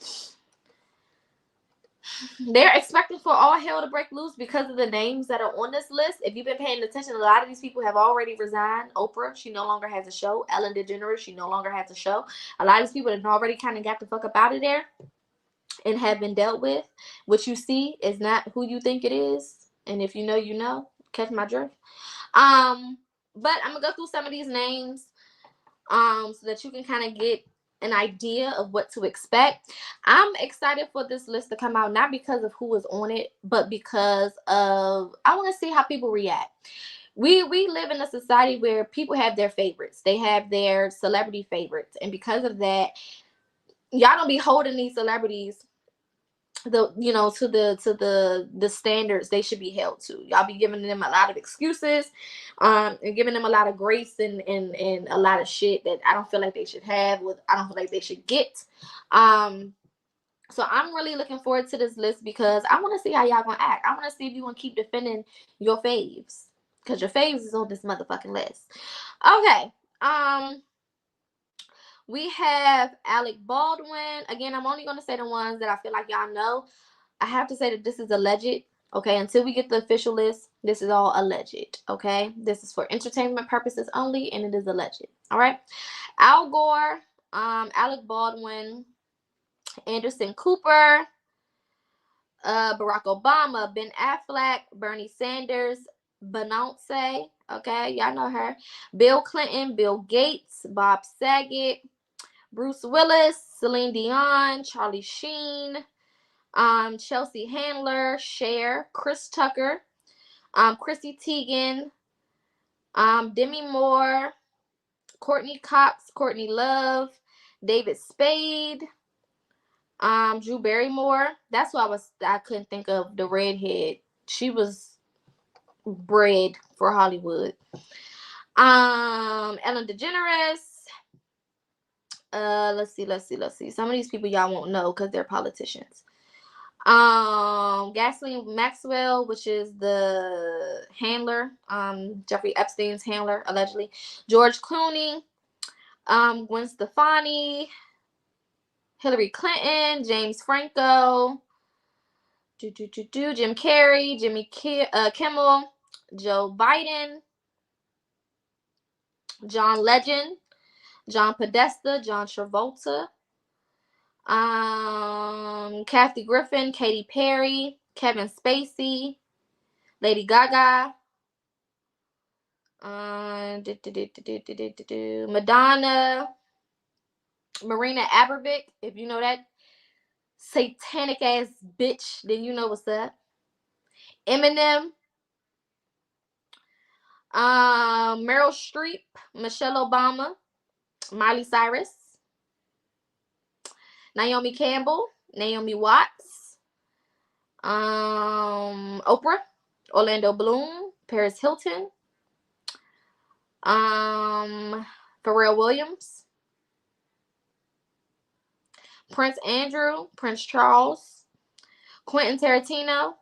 they're expecting for all hell to break loose because of the names that are on this list. If you've been paying attention, a lot of these people have already resigned. Oprah, she no longer has a show. Ellen DeGeneres, she no longer has a show. A lot of these people have already kind of got the fuck up out of there and have been dealt with. What you see is not who you think it is. And if you know, you know. Catch my drift. But I'm going to go through some of these names so that you can kind of get an idea of what to expect. I'm excited for this list to come out, not because of who is on it, but because of I want to see how people react. We live in a society where people have their favorites. They have their celebrity favorites, and because of that, y'all don't be holding these celebrities to the standards they should be held to. Y'all be giving them a lot of excuses, and giving them a lot of grace and a lot of shit that I don't feel like they should have. I don't feel like they should get. So I'm really looking forward to this list because I want to see how y'all gonna act. I want to see if you gonna keep defending your faves, because your faves is on this motherfucking list. Okay. We have Alec Baldwin. Again, I'm only going to say the ones that I feel like y'all know. I have to say that this is alleged. Okay, until we get the official list, this is all alleged. Okay, this is for entertainment purposes only, and it is alleged. All right. Al Gore, Alec Baldwin, Anderson Cooper, Barack Obama, Ben Affleck, Bernie Sanders, Beyonce. Okay, y'all know her. Bill Clinton, Bill Gates, Bob Saget, Bruce Willis, Celine Dion, Charlie Sheen, Chelsea Handler, Cher, Chris Tucker, Chrissy Teigen, Demi Moore, Courtney Cox, Courtney Love, David Spade, Drew Barrymore. That's why I couldn't think of the redhead. She was bred for Hollywood. Ellen DeGeneres. Let's see. Some of these people y'all won't know because they're politicians. Ghislaine Maxwell, which is the handler, Jeffrey Epstein's handler, allegedly. George Clooney, Gwen Stefani, Hillary Clinton, James Franco, Jim Carrey, Jimmy Kimmel, Joe Biden, John Legend, John Podesta, John Travolta, Kathy Griffin, Katy Perry, Kevin Spacey, Lady Gaga, Madonna, Marina Abramovic. If you know that satanic ass bitch, then you know what's up. Eminem, Meryl Streep, Michelle Obama, Miley Cyrus, Naomi Campbell, Naomi Watts, Oprah, Orlando Bloom, Paris Hilton, Pharrell Williams, Prince Andrew, Prince Charles, Quentin Tarantino.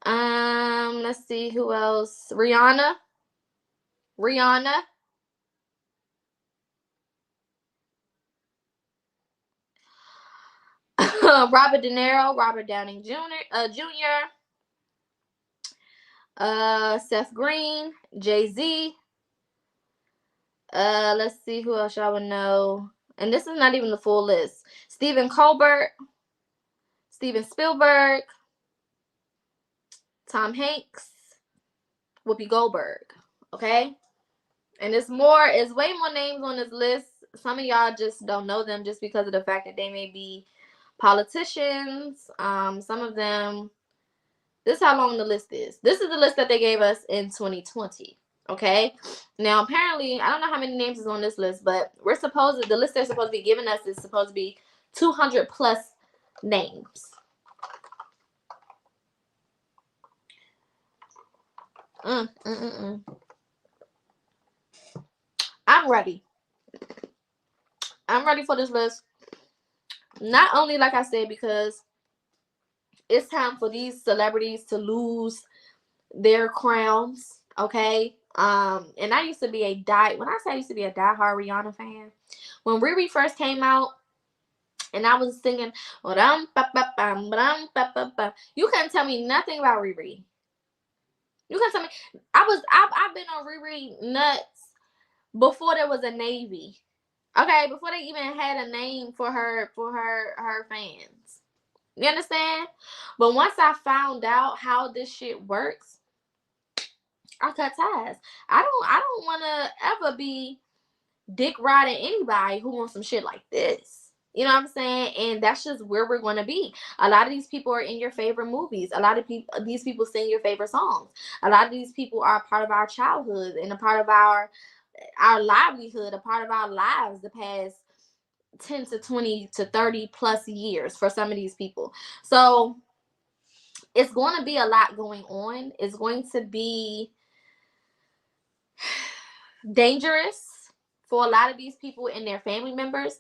Let's see who else. Rihanna. Robert De Niro, Robert Downey Jr. Seth Green, Jay-Z. Let's see who else y'all would know. And this is not even the full list. Stephen Colbert, Steven Spielberg, Tom Hanks, Whoopi Goldberg. Okay? And it's way more names on this list. Some of y'all just don't know them just because of the fact that they may be politicians. Some of them, this is how long the list is. This is the list that they gave us in 2020. Okay? Now, apparently, I don't know how many names is on this list, but the list they're supposed to be giving us is supposed to be 200 plus names. I'm ready. I'm ready for this list. Not only, like I said, because it's time for these celebrities to lose their crowns, okay? And I used to be when I say I used to be a diehard Rihanna fan, when Riri first came out, and I was singing, you couldn't tell me nothing about Riri. You couldn't tell me. I've been on Riri nuts before there was a Navy. Okay, before they even had a name for her fans. You understand? But once I found out how this shit works, I cut ties. I don't want to ever be dick riding anybody who wants some shit like this. You know what I'm saying? And that's just where we're going to be. A lot of these people are in your favorite movies. A lot of these people sing your favorite songs. A lot of these people are a part of our childhood and a part of our livelihood, a part of our lives the past 10 to 20 to 30 plus years for some of these people. So it's going to be a lot going on. It's going to be dangerous for a lot of these people and their family members.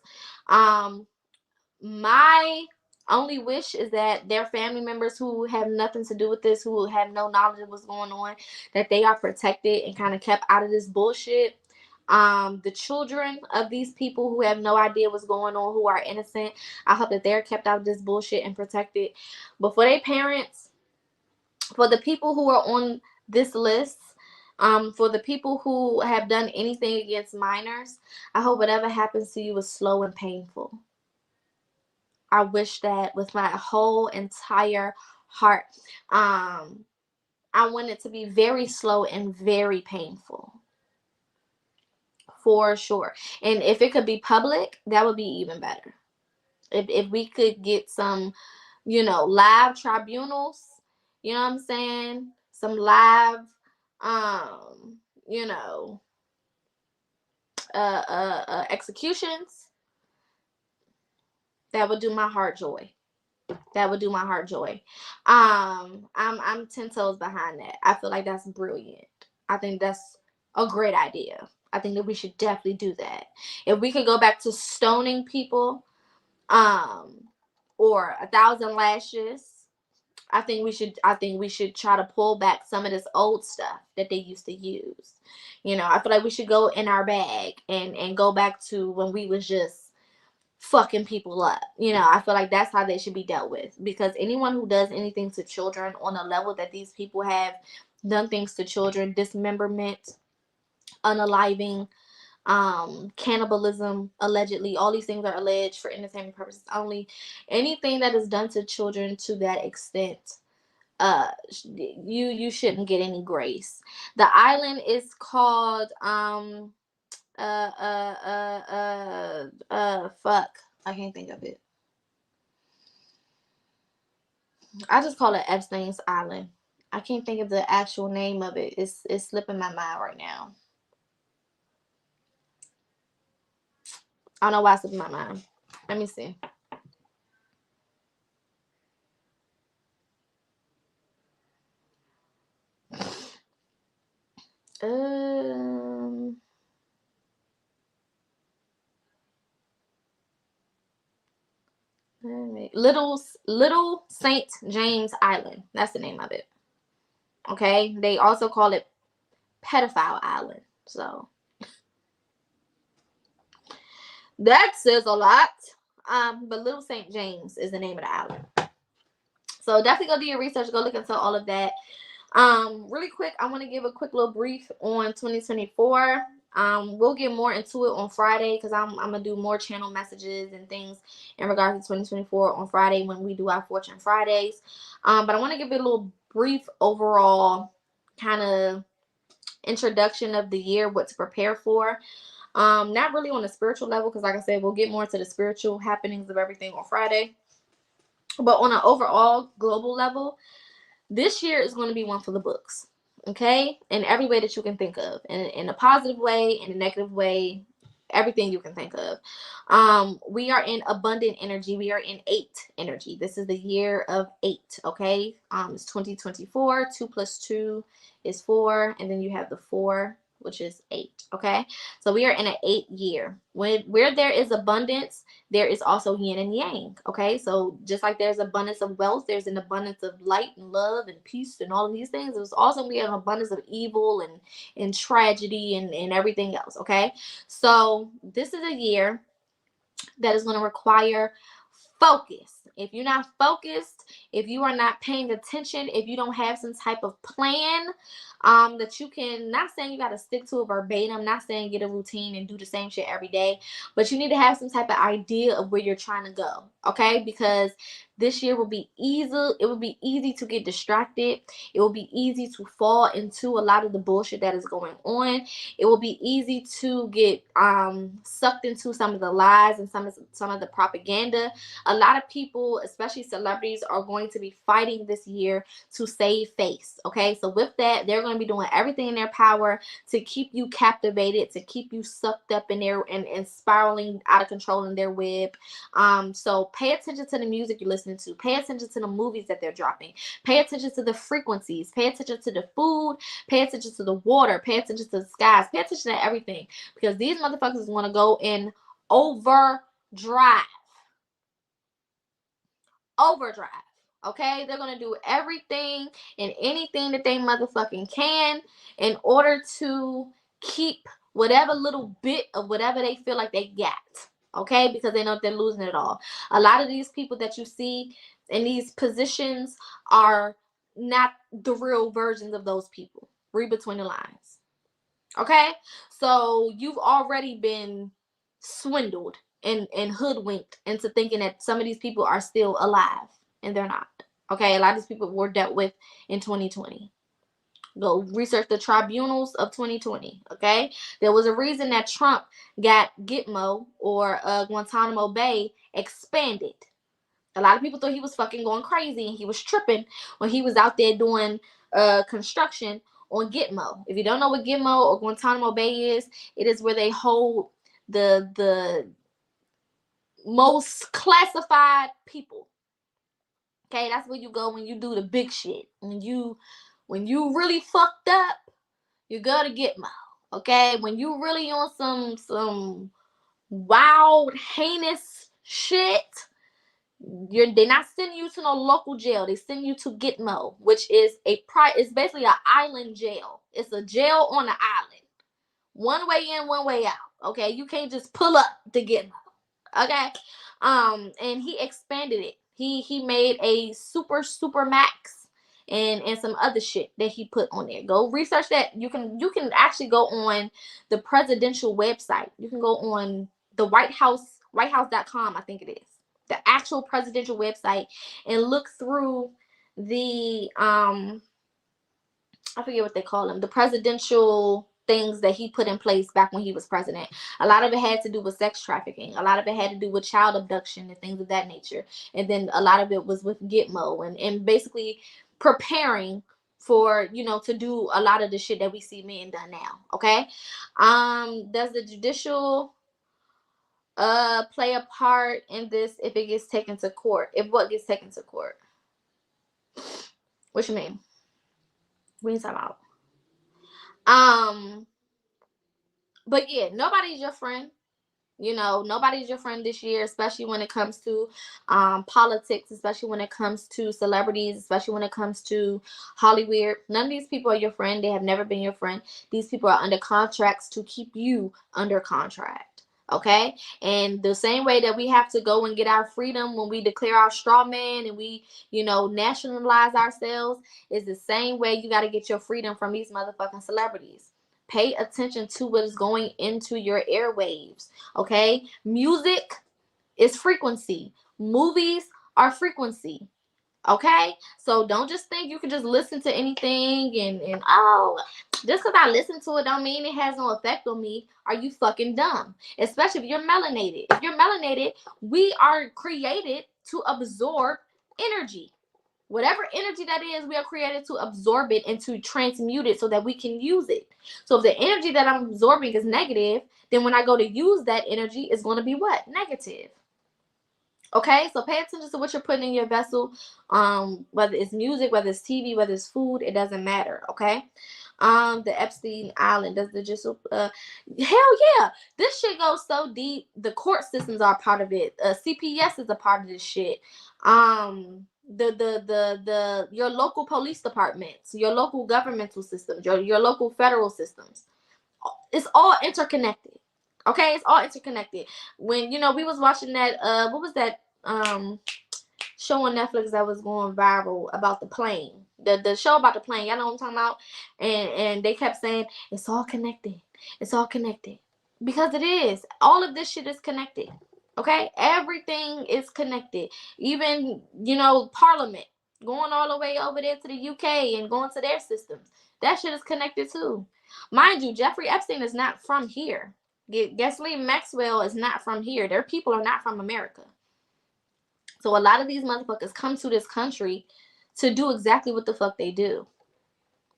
My only wish is that their family members who have nothing to do with this, who have no knowledge of what's going on, that they are protected and kind of kept out of this bullshit. The children of these people who have no idea what's going on, who are innocent, I hope that they're kept out of this bullshit and protected. But for their parents, for the people who are on this list, for the people who have done anything against minors, I hope whatever happens to you is slow and painful. I wish that with my whole entire heart. I want it to be very slow and very painful. For sure. And if it could be public, that would be even better. If we could get some, live tribunals, you know what I'm saying? Some live, you know, executions, that would do my heart joy. That would do my heart joy. I'm 10 toes behind that. I feel like that's brilliant. I think that's a great idea. I think that we should definitely do that. If we could go back to stoning people, or 1,000 lashes, I think we should try to pull back some of this old stuff that they used to use. I feel like we should go in our bag and go back to when we was just fucking people up. I feel like that's how they should be dealt with, because anyone who does anything to children on a level that these people have done things to children, dismemberment, unaliving, cannibalism, allegedly, all these things are alleged for entertainment purposes only. Anything that is done to children to that extent, you shouldn't get any grace. The island is called fuck, I can't think of it. I just call it Epstein's Island. I can't think of the actual name of it. It's slipping my mind right now. I don't know why it's slipping my mind. Let me see. Little Saint James Island. That's the name of it. Okay. They also call it Pedophile Island. So that says a lot. But Little St. James is the name of the island. So definitely go do your research. Go look into all of that. Really quick, I want to give a quick little brief on 2024. We'll get more into it on Friday, because I'm gonna do more channel messages and things in regards to 2024 on Friday when we do our Fortune Fridays. But I want to give it a little brief overall kind of introduction of the year, what to prepare for. Not really on a spiritual level, because like I said, we'll get more into the spiritual happenings of everything on Friday. But on an overall global level, this year is going to be one for the books. Okay? In every way that you can think of. In a positive way, in a negative way, everything you can think of. We are in abundant energy. We are in 8 energy. This is the year of 8. Okay? It's 2024. 2 plus 2 is 4. And then you have the 4, which is 8. Okay? So we are in an 8 year. Where there is abundance, there is also yin and yang. Okay? So just like there's abundance of wealth, there's an abundance of light and love and peace and all of these things. There's also be an abundance of evil and tragedy and everything else. Okay? So this is a year that is going to require focus. If you're not focused, if you are not paying attention, if you don't have some type of plan, that you can, not saying you got to stick to it verbatim, not saying get a routine and do the same shit every day, but you need to have some type of idea of where you're trying to go, okay? Because this year will be easy. It will be easy to get distracted. It will be easy to fall into a lot of the bullshit that is going on. It will be easy to get sucked into some of the lies and some of the propaganda. A lot of people, especially celebrities, are going to be fighting this year to save face, okay? So with that, they're going to be doing everything in their power to keep you captivated, to keep you sucked up in there and spiraling out of control in their web. So pay attention to the music you're listening to. Pay attention to the movies that they're dropping. Pay attention to the frequencies. Pay attention to the food. Pay attention to the water. Pay attention to the skies. Pay attention to everything, because these motherfuckers want to go in overdrive. Okay, they're gonna do everything and anything that they motherfucking can in order to keep whatever little bit of whatever they feel like they got, okay, because they know they're losing it all. A lot of these people that you see in these positions are not the real versions of those people. Read between the lines, okay? So you've already been swindled and hoodwinked into thinking that some of these people are still alive, and they're not. Okay, a lot of these people were dealt with in 2020. Go research the tribunals of 2020. Okay, there was a reason that Trump got Gitmo or Guantanamo Bay expanded. A lot of people thought he was fucking going crazy and he was tripping when he was out there doing construction on Gitmo. If you don't know what Gitmo or Guantanamo Bay is, it is where they hold the most classified people. Okay, that's where you go when you do the big shit. When you really fucked up, you go to Gitmo. Okay, when you really on some wild, heinous shit, they're not sending you to no local jail. They send you to Gitmo, which is it's basically an island jail. It's a jail on an island. One way in, one way out. Okay, you can't just pull up to Gitmo. Okay, and he expanded it. He made a super max and some other shit that he put on there. Go research that. You can actually go on the presidential website. You can go on the whitehouse.com, I think it is, the actual presidential website, and look through the I forget what they call them, the presidential things that he put in place back when he was president. A lot of it had to do with sex trafficking. A lot of it had to do with child abduction and things of that nature. And then a lot of it was with Gitmo and basically preparing for, to do a lot of the shit that we see being done now. Okay. Does the judicial play a part in this if it gets taken to court? If what gets taken to court? What you mean? What are you talking about? But yeah, nobody's your friend. Nobody's your friend this year, especially when it comes to politics, especially when it comes to celebrities, especially when it comes to Hollyweird. None of these people are your friend. They have never been your friend. These people are under contracts to keep you under contract. Okay? And the same way that we have to go and get our freedom when we declare our straw man and we, nationalize ourselves, is the same way you got to get your freedom from these motherfucking celebrities. Pay attention to what is going into your airwaves, okay? Music is frequency. Movies are frequency, okay? So don't just think you can just listen to anything and just because I listen to it don't mean it has no effect on me. Are you fucking dumb? Especially if you're melanated. If you're melanated, we are created to absorb energy. Whatever energy that is, we are created to absorb it and to transmute it so that we can use it. So if the energy that I'm absorbing is negative, then when I go to use that energy, it's going to be what? Negative. Okay, so pay attention to what you're putting in your vessel. Whether it's music, whether it's TV, whether it's food, it doesn't matter. Okay. The Epstein Island, does the just hell yeah, this shit goes so deep. The court systems are a part of it. CPS is a part of this shit. Your local police departments, your local governmental systems, your local federal systems, it's all interconnected. Okay, it's all interconnected. When we was watching that what was that show on Netflix that was going viral about the plane the show about the plane. Y'all know what I'm talking about? And they kept saying it's all connected. It's all connected. Because it is. All of this shit is connected. Okay? Everything is connected. Even, Parliament. Going all the way over there to the UK and going to their systems. That shit is connected too. Mind you, Jeffrey Epstein is not from here. Ghislaine Maxwell is not from here. Their people are not from America. So a lot of these motherfuckers come to this country to do exactly what the fuck they do.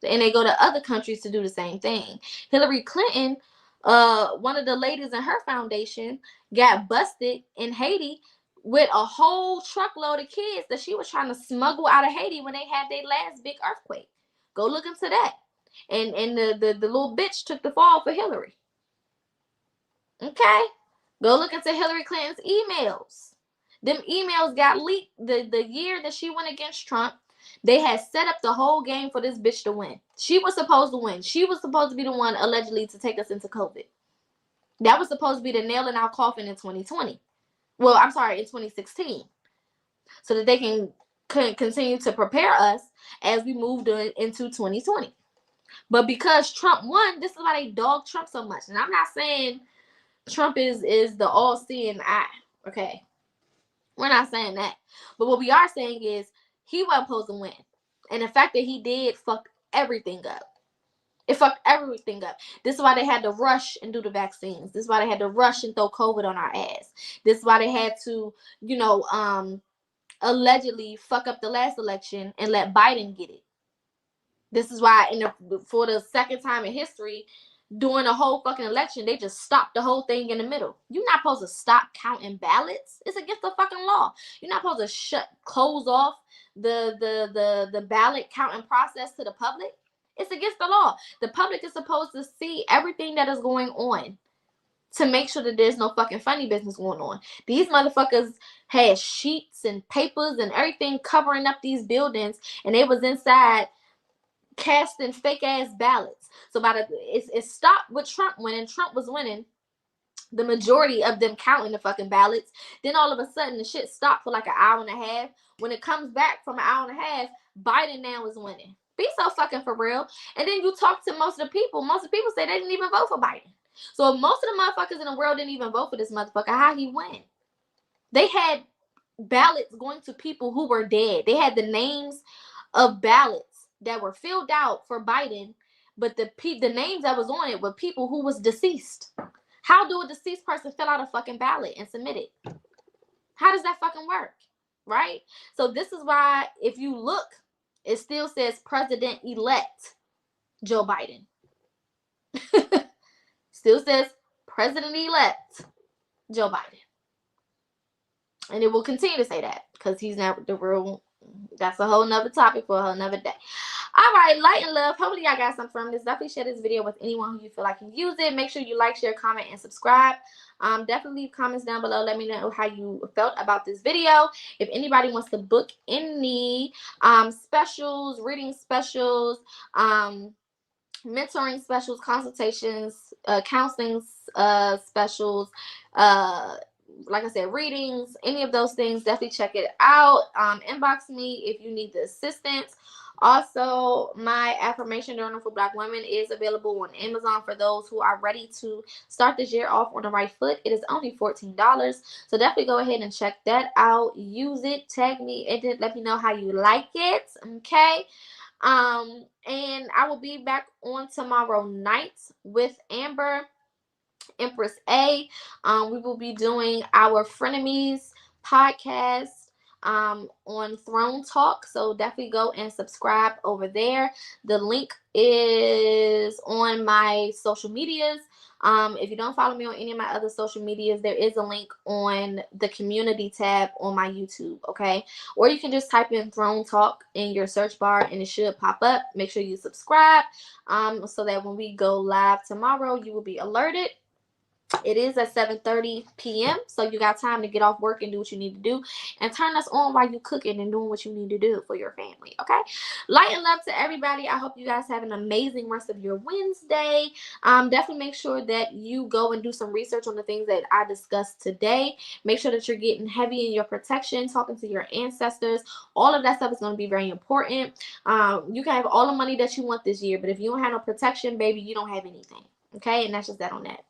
And they go to other countries to do the same thing. Hillary Clinton, one of the ladies in her foundation, got busted in Haiti with a whole truckload of kids that she was trying to smuggle out of Haiti when they had their last big earthquake. Go look into that. And the little bitch took the fall for Hillary. Okay? Go look into Hillary Clinton's emails. Them emails got leaked the year that she went against Trump. They had set up the whole game for this bitch to win. She was supposed to win. She was supposed to be the one allegedly to take us into COVID. That was supposed to be the nail in our coffin in 2020. Well, I'm sorry, in 2016. So that they can continue to prepare us as we moved into 2020. But because Trump won, this is why they dog Trump so much. And I'm not saying Trump is the all-seeing eye. Okay? We're not saying that. But what we are saying is he wasn't supposed to win. And the fact that he did fucked everything up. It fucked everything up. This is why they had to rush and do the vaccines. This is why they had to rush and throw COVID on our ass. This is why they had to, allegedly fuck up the last election and let Biden get it. This is why for the second time in history, during the whole fucking election, they just stopped the whole thing in the middle. You're not supposed to stop counting ballots. It's against the fucking law. You're not supposed to close off the ballot counting process to the public. It's against the law. The public is supposed to see everything that is going on to make sure that there's no fucking funny business going on. These motherfuckers had sheets and papers and everything covering up these buildings, and they was inside casting fake ass ballots. So it stopped with Trump winning. Trump was winning the majority of them counting the fucking ballots. Then all of a sudden the shit stopped for like an hour and a half. When it comes back from an hour and a half, Biden now is winning. Be so fucking for real. And then you talk to most of the people. Most of the people say they didn't even vote for Biden. So if most of the motherfuckers in the world didn't even vote for this motherfucker, how he win? They had ballots going to people who were dead. They had the names of ballots that were filled out for Biden, but the names that was on it were people who was deceased. How do a deceased person fill out a fucking ballot and submit it? How does that fucking work? Right? So this is why, if you look, it still says President-elect Joe Biden. Still says President-elect Joe Biden. And it will continue to say that because he's not the real. That's a whole nother topic for a whole nother day. All right, light and love. Hopefully y'all got something from this. Definitely share this video with anyone who you feel like can use it. Make sure you like, share, comment, and subscribe. Definitely leave comments down below. Let me know how you felt about this video. If anybody wants to book any specials, reading specials, mentoring specials, consultations, counseling specials, like I said, readings, any of those things, definitely check it out. Inbox me if you need the assistance. Also, my affirmation journal for Black women is available on Amazon for those who are ready to start this year off on the right foot. It is only $14. So definitely go ahead and check that out. Use it. Tag me in it. Let me know how you like it. Okay. And I will be back on tomorrow night with Amber, Empress A. We will be doing our Frenemies podcast on Throne Talk, so definitely go and subscribe over there. The link is on my social medias. If you don't follow me on any of my other social medias, there is a link on the community tab on my YouTube, okay? Or you can just type in Throne Talk in your search bar and it should pop up. Make sure you subscribe so that when we go live tomorrow, you will be alerted. It is at 7:30 p.m. So you got time to get off work and do what you need to do, and turn us on while you cooking and doing what you need to do for your family. Okay. Light and love to everybody. I hope you guys have an amazing rest of your Wednesday. Definitely make sure that you go and do some research on the things that I discussed today. Make sure that you're getting heavy in your protection, talking to your ancestors. All of that stuff is going to be very important. You can have all the money that you want this year, but if you don't have no protection, baby, you don't have anything. Okay, and that's just that on that.